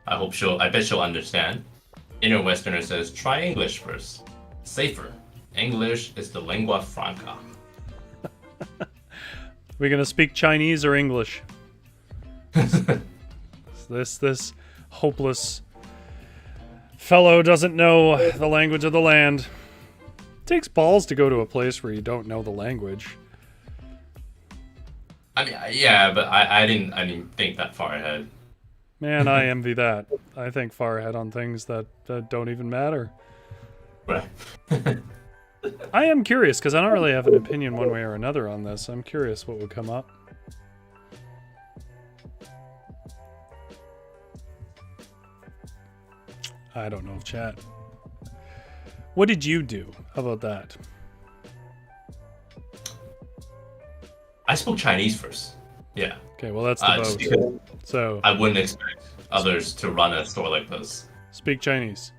I bet she'll understand. Inner Westerner says, try English first. Safer. English is the lingua franca. We gonna speak Chinese or English? This hopeless fellow doesn't know the language of the land. It takes balls to go to a place where you don't know the language. I mean, yeah, but I didn't think that far ahead. Man, I envy that. I think far ahead on things that don't even matter. Right. I am curious, because I don't really have an opinion one way or another on this. I'm curious what would come up. I don't know, chat. What did you do? How about that? I spoke Chinese first. Yeah. Okay, well that's the Just vote. because So, I wouldn't expect others to run a store like this. speak Chinese.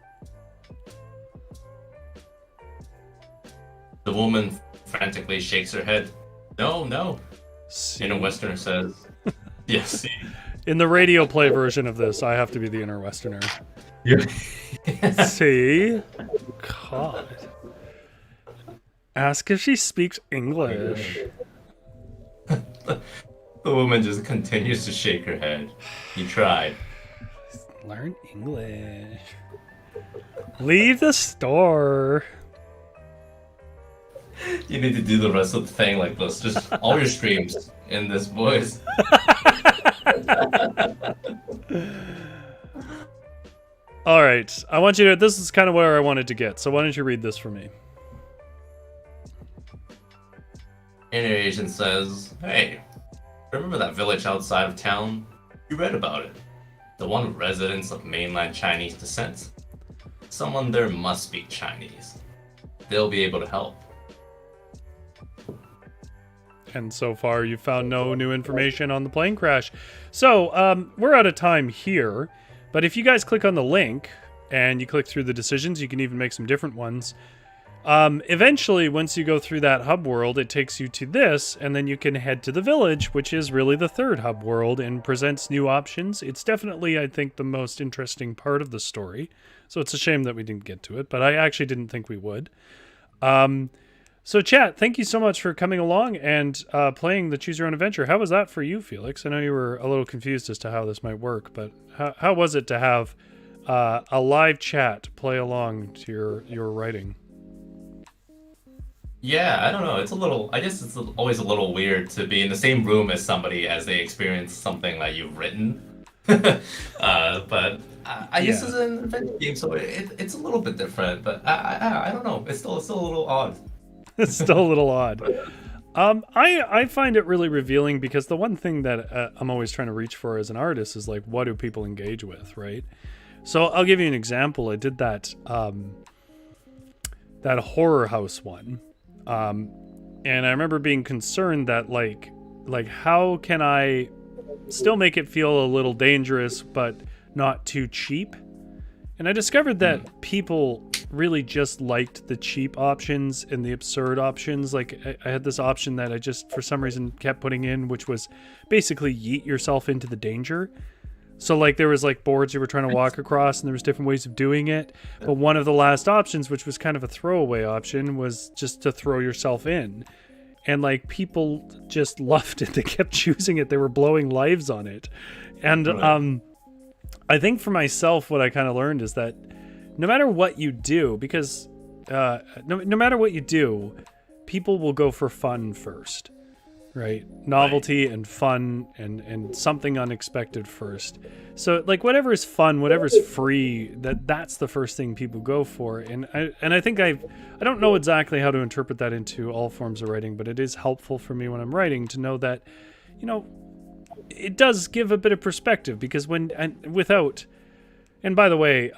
The woman frantically shakes her head. No. See. Inner Westerner says, yes. In the radio play version of this, I have to be the inner Westerner. Yeah. See? God. Ask if she speaks English. The woman just continues to shake her head. You tried. Learn English. Leave the store. You need to do the rest of the thing like this. Just all your streams in this voice. All right. I want you to... This is kind of where I wanted to get. So why don't you read this for me? Inner Asian says, hey, remember that village outside of town? You read about it. The one with residents of mainland Chinese descent? Someone there must speak Chinese. They'll be able to help. And so far, you found no new information on the plane crash. So, we're out of time here. But if you guys click on the link, and you click through the decisions, you can even make some different ones. Eventually, once you go through that hub world, it takes you to this, and then you can head to the village, which is really the third hub world, and presents new options. It's definitely, I think, the most interesting part of the story. So it's a shame that we didn't get to it, but I actually didn't think we would. So, chat, thank you so much for coming along and playing the Choose Your Own Adventure. How was that for you, Felix? I know you were a little confused as to how this might work, but how was it to have a live chat play along to your writing? Yeah, I don't know. I guess it's always a little weird to be in the same room as somebody as they experience something that you've written. But I guess it's an adventure game, so it's a little bit different. But I don't know. It's still a little odd. It's still a little odd. I find it really revealing because the one thing that I'm always trying to reach for as an artist is like, what do people engage with, right? So I'll give you an example. I did that that horror house one. And I remember being concerned that like how can I still make it feel a little dangerous but not too cheap? And I discovered that people really just liked the cheap options and the absurd options. Like I had this option that I just for some reason kept putting in, which was basically yeet yourself into the danger. So like there was like boards you were trying to walk across and there was different ways of doing it. But one of the last options, which was kind of a throwaway option, was just to throw yourself in. And like people just loved it. They kept choosing it. They were blowing lives on it. And I think for myself, what I kind of learned is that no matter what you do, because no matter what you do, people will go for fun first. Right, novelty and fun and something unexpected first. So like whatever is fun, whatever's free, that's the first thing people go for. And I think I don't know exactly how to interpret that into all forms of writing, but it is helpful for me when I'm writing to know that, you know, it does give a bit of perspective because and by the way,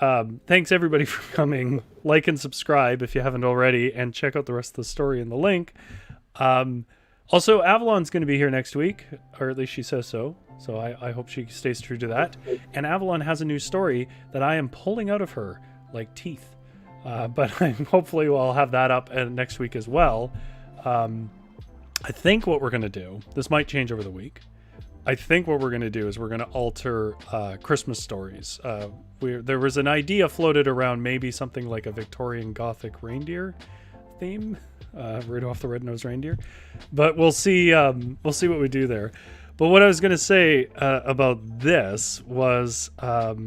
thanks everybody for coming. Like and subscribe if you haven't already, and check out the rest of the story in the link. Also, Avalon's going to be here next week, or at least she says so. So I hope she stays true to that. And Avalon has a new story that I am pulling out of her like teeth. But hopefully I'll have that up next week as well. I think what we're going to do, this might change over the week. I think what we're going to do is we're going to alter Christmas stories. There was an idea floated around maybe something like a Victorian Gothic reindeer theme. Rudolph the Red-Nosed Reindeer, but we'll see what we do there. But what I was going to say about this was what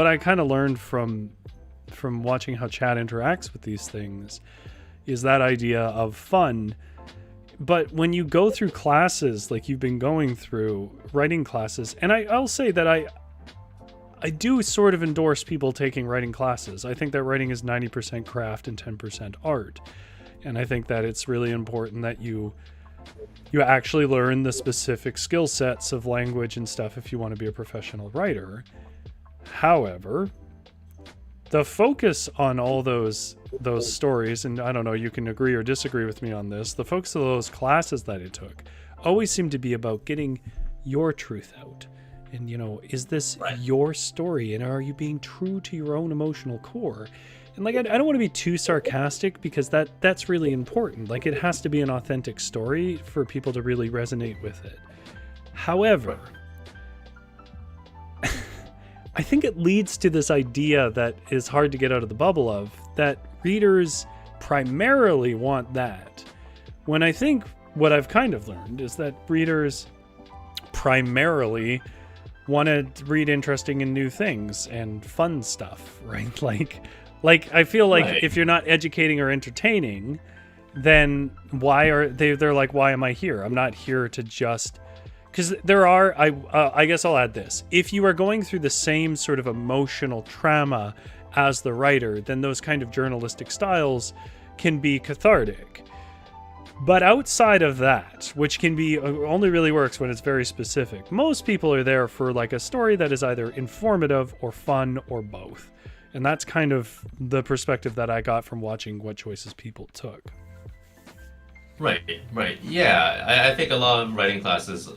I kind of learned from watching how chat interacts with these things is that idea of fun. But when you go through classes like you've been going through, writing classes, and I'll say that I do sort of endorse people taking writing classes. I think that writing is 90% craft and 10% art. And I think that it's really important that you actually learn the specific skill sets of language and stuff if you want to be a professional writer. However, the focus on all those stories, and I don't know, you can agree or disagree with me on this, the focus of those classes that I took always seemed to be about getting your truth out. And, you know, is this your story? And are you being true to your own emotional core? And, like, I don't want to be too sarcastic because that's really important. Like, it has to be an authentic story for people to really resonate with it. However, I think it leads to this idea that is hard to get out of the bubble of, that readers primarily want that. When I think what I've kind of learned is that readers primarily want to read interesting and new things and fun stuff, right? Like I feel like if you're not educating or entertaining, then why are they're like, why am I here? I'm not here to just, because there are, I guess I'll add this. If you are going through the same sort of emotional trauma as the writer, then those kind of journalistic styles can be cathartic. But outside of that, which can be only really works when it's very specific, most people are there for like a story that is either informative or fun or both. And that's kind of the perspective that I got from watching what choices people took. Right. Yeah, I think a lot of writing classes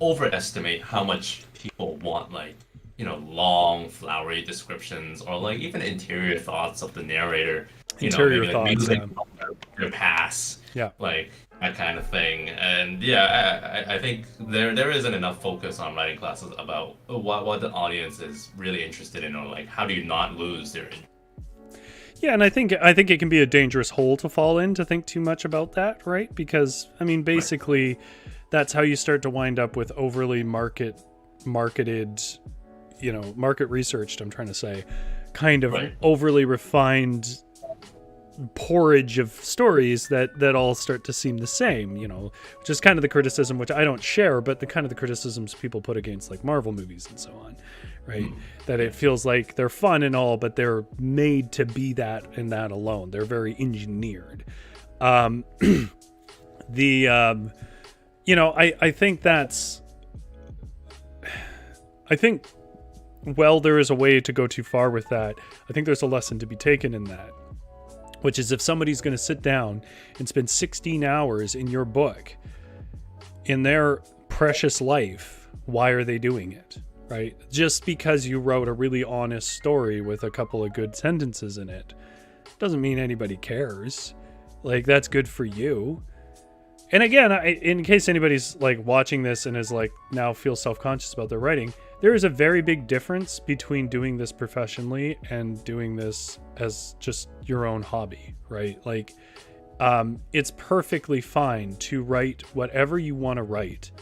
overestimate how much people want, like, you know, long, flowery descriptions or like even interior thoughts of the narrator. Interior maybe, like, thoughts, music, their past, like that kind of thing. And yeah, I think there isn't enough focus on writing classes about what the audience is really interested in, or like how do you not lose their interest. Yeah, and I think it can be a dangerous hole to fall in to think too much about that, right? Because I mean, basically, that's how you start to wind up with overly marketed, market researched. I'm trying to say, kind of overly refined porridge of stories that all start to seem the same, which is kind of the criticism, which I don't share, but the kind of the criticisms people put against like Marvel movies and so on, right? That it feels like they're fun and all, but they're made to be that and that alone. They're very engineered. I think well, there is a way to go too far with that. I think there's a lesson to be taken in that, which is if somebody's going to sit down and spend 16 hours in your book, in their precious life, why are they doing it, right? Just because you wrote a really honest story with a couple of good sentences in it doesn't mean anybody cares. Like, that's good for you. And again, in case anybody's like watching this and is like now feels self-conscious about their writing, there is a very big difference between doing this professionally and doing this as just your own hobby, right? Like, it's perfectly fine to write whatever you want to write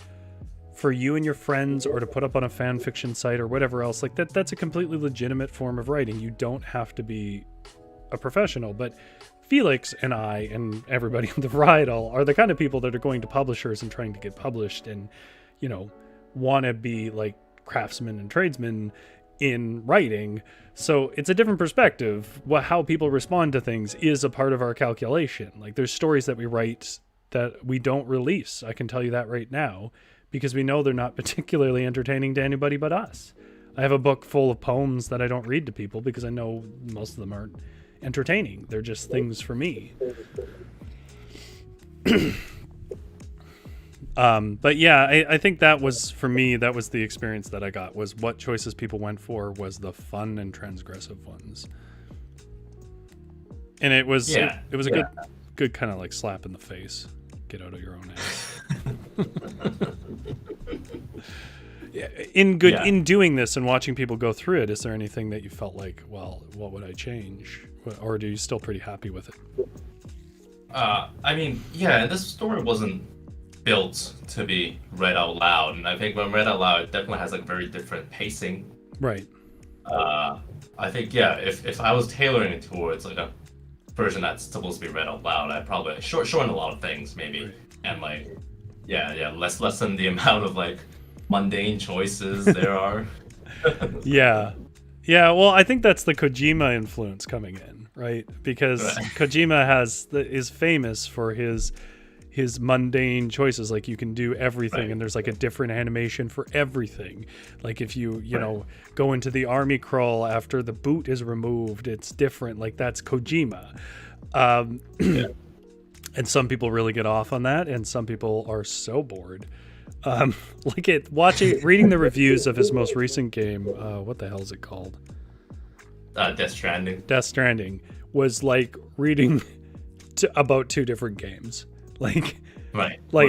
for you and your friends, or to put up on a fan fiction site or whatever else. Like that's a completely legitimate form of writing. You don't have to be a professional, but Felix and I and everybody in the Varietal are the kind of people that are going to publishers and trying to get published and, want to be like craftsmen and tradesmen in writing. So it's a different perspective. How people respond to things is a part of our calculation. Like, there's stories that we write that we don't release. I can tell you that right now, because we know they're not particularly entertaining to anybody but us. I have a book full of poems that I don't read to people because I know most of them aren't entertaining. They're just things for me. But yeah, I think that was, for me, that was the experience that I got, was what choices people went for was the fun and transgressive ones. And it was a good kind of like slap in the face. Get out of your own ass. In doing this and watching people go through it, is there anything that you felt like, well, what would I change? Or are you still pretty happy with it? This story wasn't built to be read out loud, and I think when read out loud, it definitely has like very different pacing. Right. I think if I was tailoring it towards like a version that's supposed to be read out loud, I'd probably shorten a lot of things maybe, right. And like lessen the amount of like mundane choices there are. Yeah. Well, I think that's the Kojima influence coming in, right? Because Kojima is famous for his mundane choices. Like, you can do everything, right. And there's like a different animation for everything. Like, if you go into the army crawl after the boot is removed, it's different. Like, that's Kojima. And some people really get off on that, and some people are so bored. Reading the reviews of his most recent game, what the hell is it called? Death Stranding. Death Stranding was like reading about two different games. Like,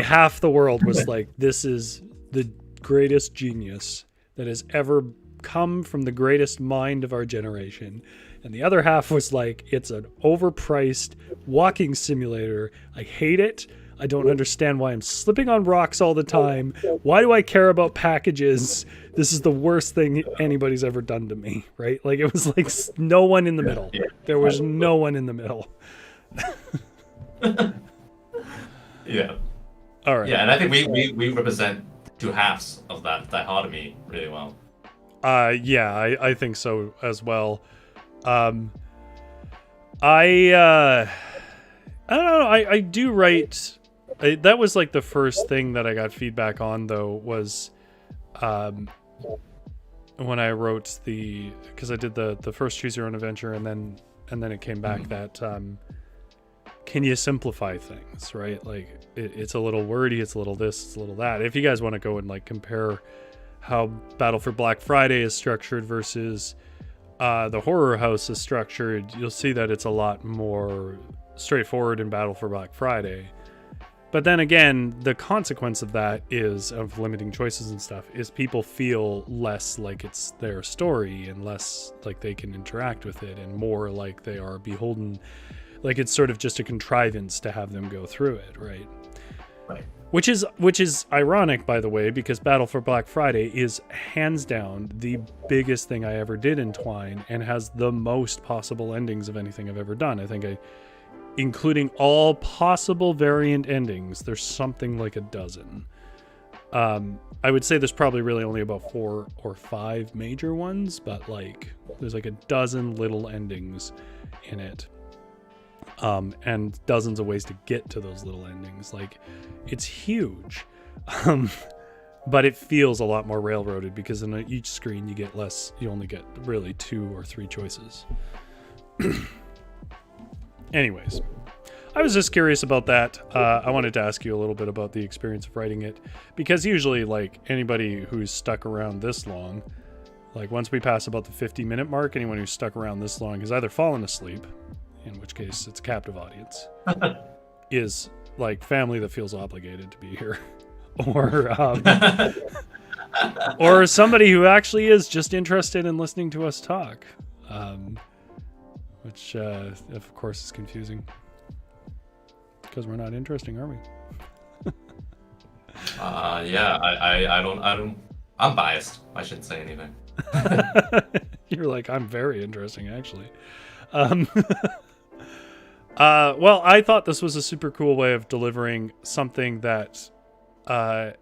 half the world was like, this is the greatest genius that has ever come from the greatest mind of our generation. And the other half was like, it's an overpriced walking simulator. I hate it. I don't understand why I'm slipping on rocks all the time. Why do I care about packages? This is the worst thing anybody's ever done to me, right? Like, it was like no one in the middle. There was no one in the middle. Yeah. All right. Yeah, and I think we represent two halves of that dichotomy really well. I think so as well. I don't know. I do write. That was like the first thing that I got feedback on, though, was when I wrote because I did the first Choose Your Own Adventure, and then it came back that can you simplify things, right? Like, it's a little wordy, it's a little this, it's a little that. If you guys want to go and like compare how Battle for Black Friday is structured versus the Horror House is structured, you'll see that it's a lot more straightforward in Battle for Black Friday. But then again, the consequence of that is, of limiting choices and stuff, is people feel less like it's their story and less like they can interact with it and more like they are beholden, like it's sort of just a contrivance to have them go through it, right? Right. Which is ironic, by the way, because Battle for Black Friday is hands down the biggest thing I ever did in Twine and has the most possible endings of anything I've ever done. I think including all possible variant endings, there's something like a dozen. I would say there's probably really only about 4 or 5 major ones, but like there's like a dozen little endings in it. And dozens of ways to get to those little endings. Like, it's huge. But it feels a lot more railroaded because in each screen you only get really 2 or 3 choices. Anyways, I was just curious about that. I wanted to ask you a little bit about the experience of writing it, because usually, like, anybody who's stuck around this long, like once we pass about the 50-minute mark, anyone who's stuck around this long has either fallen asleep, in which case it's a captive audience, is like family that feels obligated to be here, or somebody who actually is just interested in listening to us talk, which of course is confusing because we're not interesting, are we? Yeah, I don't. I'm biased. I shouldn't say anything. You're like, I'm very interesting, actually. Well, I thought this was a super cool way of delivering something that, like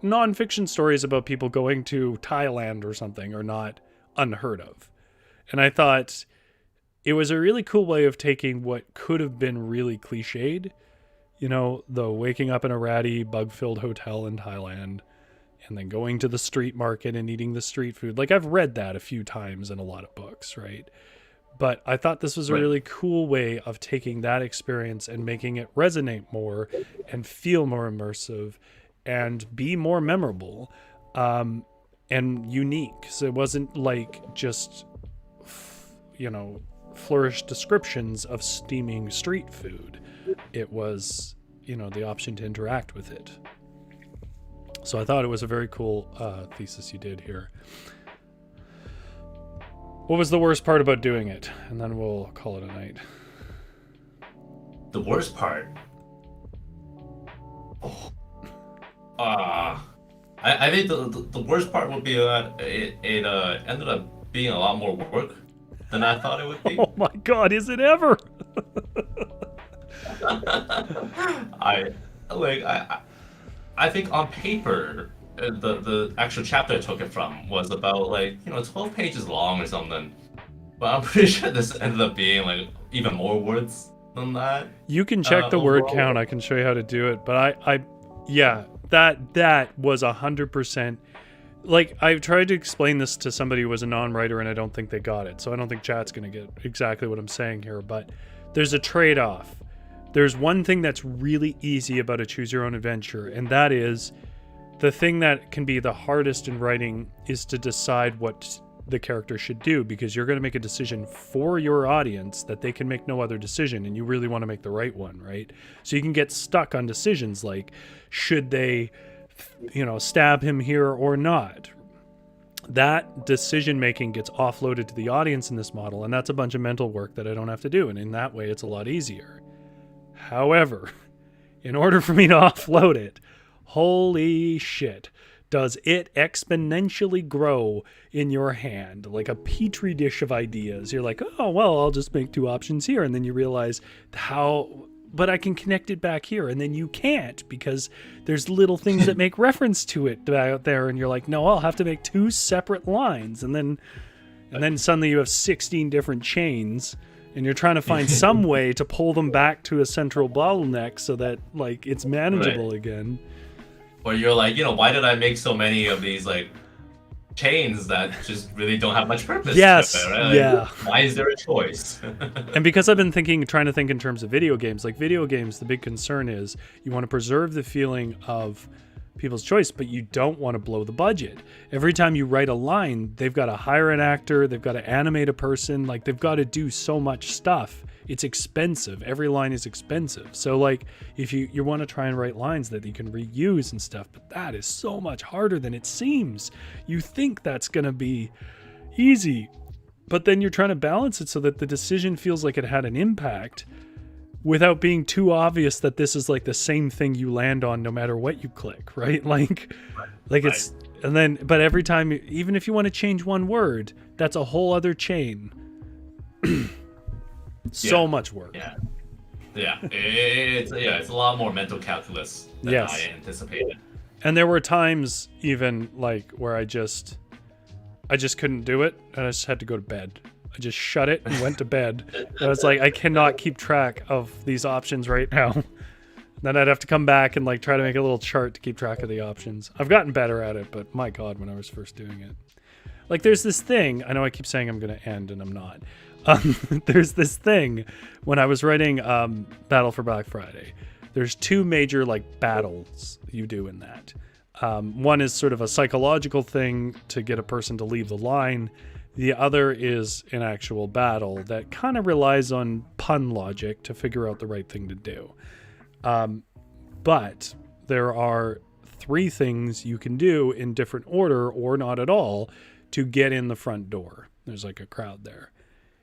nonfiction stories about people going to Thailand or something are not unheard of. And I thought it was a really cool way of taking what could have been really cliched, the waking up in a ratty, bug-filled hotel in Thailand and then going to the street market and eating the street food. Like, I've read that a few times in a lot of books, right? But I thought this was a really cool way of taking that experience and making it resonate more and feel more immersive and be more memorable and unique. So it wasn't like just, flourished descriptions of steaming street food. It was, the option to interact with it. So I thought it was a very cool thesis you did here. What was the worst part about doing it? And then we'll call it a night. The worst part? I think the worst part would be that it ended up being a lot more work than I thought it would be. Oh my god, is it ever? I think on paper, the actual chapter I took it from was about 12 pages long or something. But I'm pretty sure this ended up being even more words than that. You can check the word count. I can show you how to do it. But that was 100%. Like, I've tried to explain this to somebody who was a non-writer, and I don't think they got it. So I don't think chat's going to get exactly what I'm saying here. But there's a trade-off. There's one thing that's really easy about a choose-your-own-adventure, and that is the thing that can be the hardest in writing is to decide what the character should do, because you're going to make a decision for your audience that they can make no other decision, and you really want to make the right one, right? So you can get stuck on decisions like, should they, stab him here or not? That decision making gets offloaded to the audience in this model, and that's a bunch of mental work that I don't have to do, and in that way it's a lot easier. However, in order for me to offload it, holy shit, does it exponentially grow in your hand like a petri dish of ideas. You're like, oh, well, I'll just make 2 options here. And then you realize but I can connect it back here. And then you can't, because there's little things that make reference to it out there. And you're like, no, I'll have to make 2 separate lines. And then suddenly you have 16 different chains. And you're trying to find some way to pull them back to a central bottleneck so that it's manageable again. Or you're like, why did I make so many of these chains that just really don't have much purpose? Yes, to it, right? yeah. Why is there a choice? And because I've been trying to think in terms of video games, the big concern is you want to preserve the feeling of people's choice, but you don't want to blow the budget. Every time you write a line, they've got to hire an actor, they've got to animate a person, like they've got to do so much stuff. It's expensive. Every line is expensive. So like if you want to try and write lines that you can reuse and stuff, but that is so much harder than it seems. You think that's going to be easy, but then you're trying to balance it so that the decision feels like it had an impact without being too obvious that this is like the same thing you land on no matter what you click, right? Like it's, and then, but every time, even if you want to change one word, that's a whole other chain. So much work. It's a lot more mental calculus than I anticipated. And there were times even like where I just couldn't do it, and I just had to go to bed. I just shut it and went to bed. And I was like, I cannot keep track of these options right now. Then I'd have to come back and like try to make a little chart to keep track of the options. I've gotten better at it, but my God, when I was first doing it. Like there's this thing, I know I keep saying I'm going to end and I'm not. There's this thing when I was writing Battle for Black Friday. There's two major like battles you do in that. One is sort of a psychological thing to get a person to leave the line. The other is an actual battle that kind of relies on pun logic to figure out the right thing to do. But there are three things you can do in different order or not at all to get in the front door. There's like a crowd there.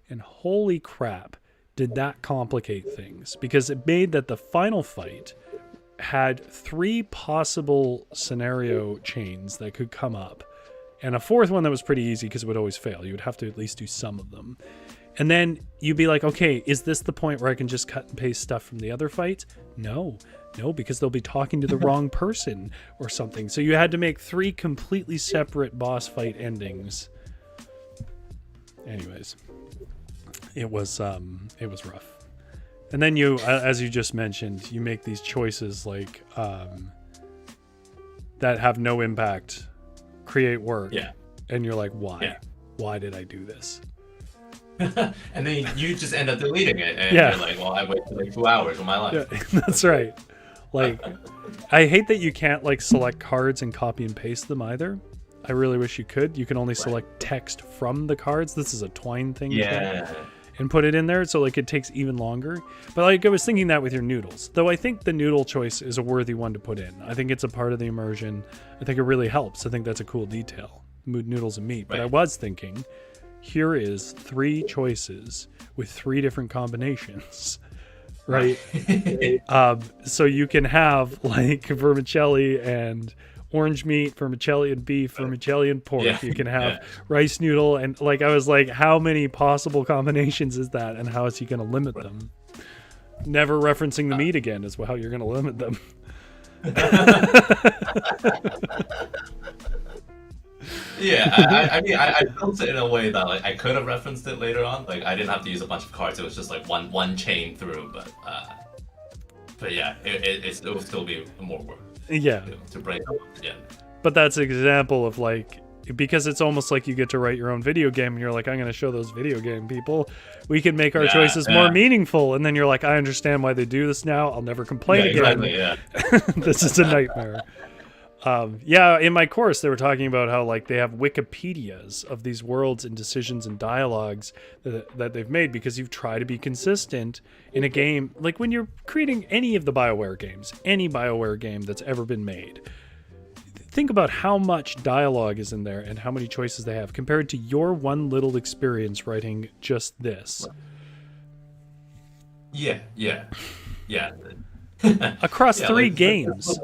And holy crap, did that complicate things, because it made that the final fight had three possible scenario chains that could come up, and a fourth one that was pretty easy because it would always fail. You would have to at least do some of them. And then you'd be like, okay, is this the point where I can just cut and paste stuff from the other fight? No, because they'll be talking to the wrong person or something. So you had to make three completely separate boss fight endings. Anyways, it was rough. And then you, as you just mentioned, you make these choices like that have no impact, create work. Yeah. And you're like, why? Yeah. Why did I do this? And then you just end up deleting it. And you're like, well, I wasted like 2 hours of my life. Yeah, that's right. Like, I hate that you can't like select cards and copy and paste them either. I really wish you could. You can only select text from the cards. This is a Twine thing. Yeah. And put it in there, so like it takes even longer. But like I was thinking that with your noodles, though I think the noodle choice is a worthy one to put in. I think it's a part of the immersion. I think it really helps. I think that's a cool detail. Noodles and meat. But I was thinking, here is three choices with three different combinations, right? So you can have like vermicelli and orange meat, vermicelli and beef, vermicelli and pork. Yeah. You can have rice noodle, and like I was like, how many possible combinations is that, and how is he going to limit them? Never referencing the meat again is how you're going to limit them. I mean, I built it in a way that like I could have referenced it later on. Like I didn't have to use a bunch of cards. It was just like one chain through. But yeah, it will still be more work. Yeah. To break up again. But that's an example of like, because it's almost like you get to write your own video game and you're like, I'm going to show those video game people we can make our choices more meaningful. And then you're like, I understand why they do this now. I'll never complain again. Exactly, This is a nightmare. In my course, they were talking about how like they have Wikipedias of these worlds and decisions and dialogues that they've made, because you've tried to be consistent in a game. Like when you're creating any of the BioWare games, any BioWare game that's ever been made, think about how much dialogue is in there and how many choices they have compared to your one little experience writing just this. Yeah. Across three games.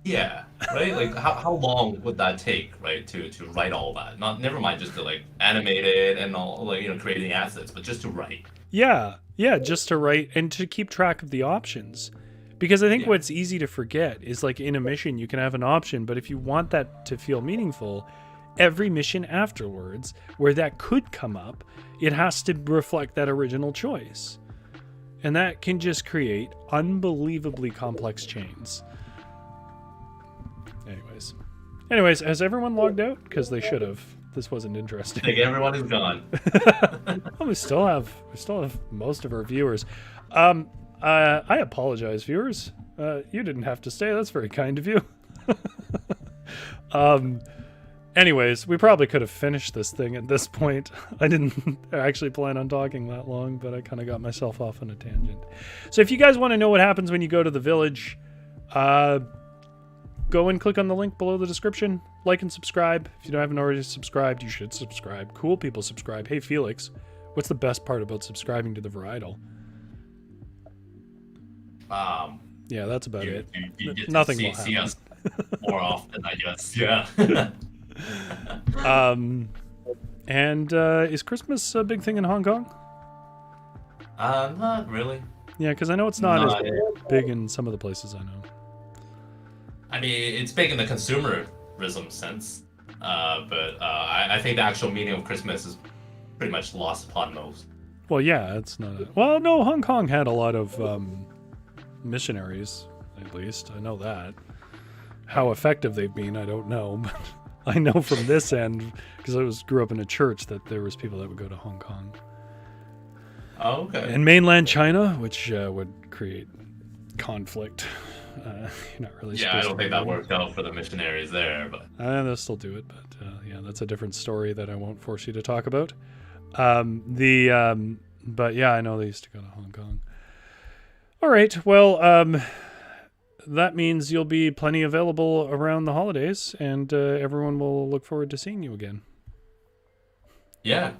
Yeah, right? Like, how long would that take, right, to write all that? Never mind just to, like, animate it and all, like, creating assets, but just to write. Yeah, just to write and to keep track of the options. Because I think what's easy to forget is, like, in a mission, you can have an option, but if you want that to feel meaningful, every mission afterwards, where that could come up, it has to reflect that original choice. And that can just create unbelievably complex chains. Anyways, has everyone logged out? Because they should have. This wasn't interesting. I think everyone is gone. Well, we still have most of our viewers. I apologize, viewers. You didn't have to stay. That's very kind of you. Anyways, we probably could have finished this thing at this point. I didn't actually plan on talking that long, but I kind of got myself off on a tangent. So if you guys want to know what happens when you go to the village, go and click on the link below the description. Like and subscribe. If you haven't already subscribed, you should subscribe. Cool people subscribe. Hey, Felix, what's the best part about subscribing to the Varietal? Yeah, that's about it. You get Nothing to will see happen. us more often, I guess. Yeah. And is Christmas a big thing in Hong Kong? Not really. Yeah, because I know it's not Not as big in some of the places I know. I mean, it's big in the consumerism sense, but I think the actual meaning of Christmas is pretty much lost upon most. Well, yeah, it's not. Well, no, Hong Kong had a lot of missionaries, at least. I know that. How effective they've been, I don't know. But I know from this end, because I grew up in a church, that there was people that would go to Hong Kong. Oh, okay. And mainland China, which would create conflict. You're not really. Yeah, I don't think that worked out for the missionaries there, but they'll still do it. But yeah, that's a different story that I won't force you to talk about. But yeah, I know they used to go to Hong Kong. All right, well, that means you'll be plenty available around the holidays, and everyone will look forward to seeing you again. yeah,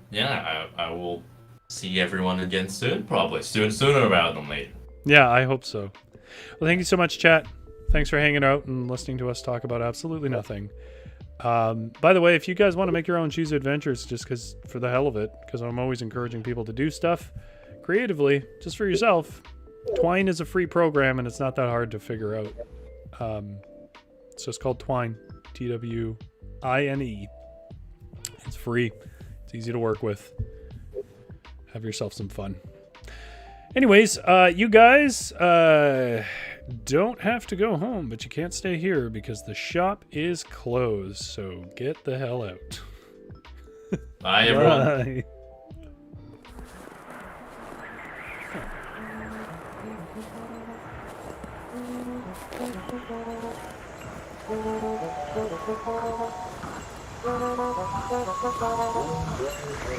I will see everyone again soon, probably sooner rather than later. Yeah, I hope so. Well, thank you so much, chat. Thanks for hanging out and listening to us talk about absolutely nothing. By the way, if you guys want to make your own Choose Adventures, just for the hell of it, because I'm always encouraging people to do stuff creatively, just for yourself, Twine is a free program, and it's not that hard to figure out. It's just called Twine, Twine. It's free. It's easy to work with. Have yourself some fun. Anyways, you guys don't have to go home, but you can't stay here because the shop is closed. So get the hell out. Bye, everyone. Bye.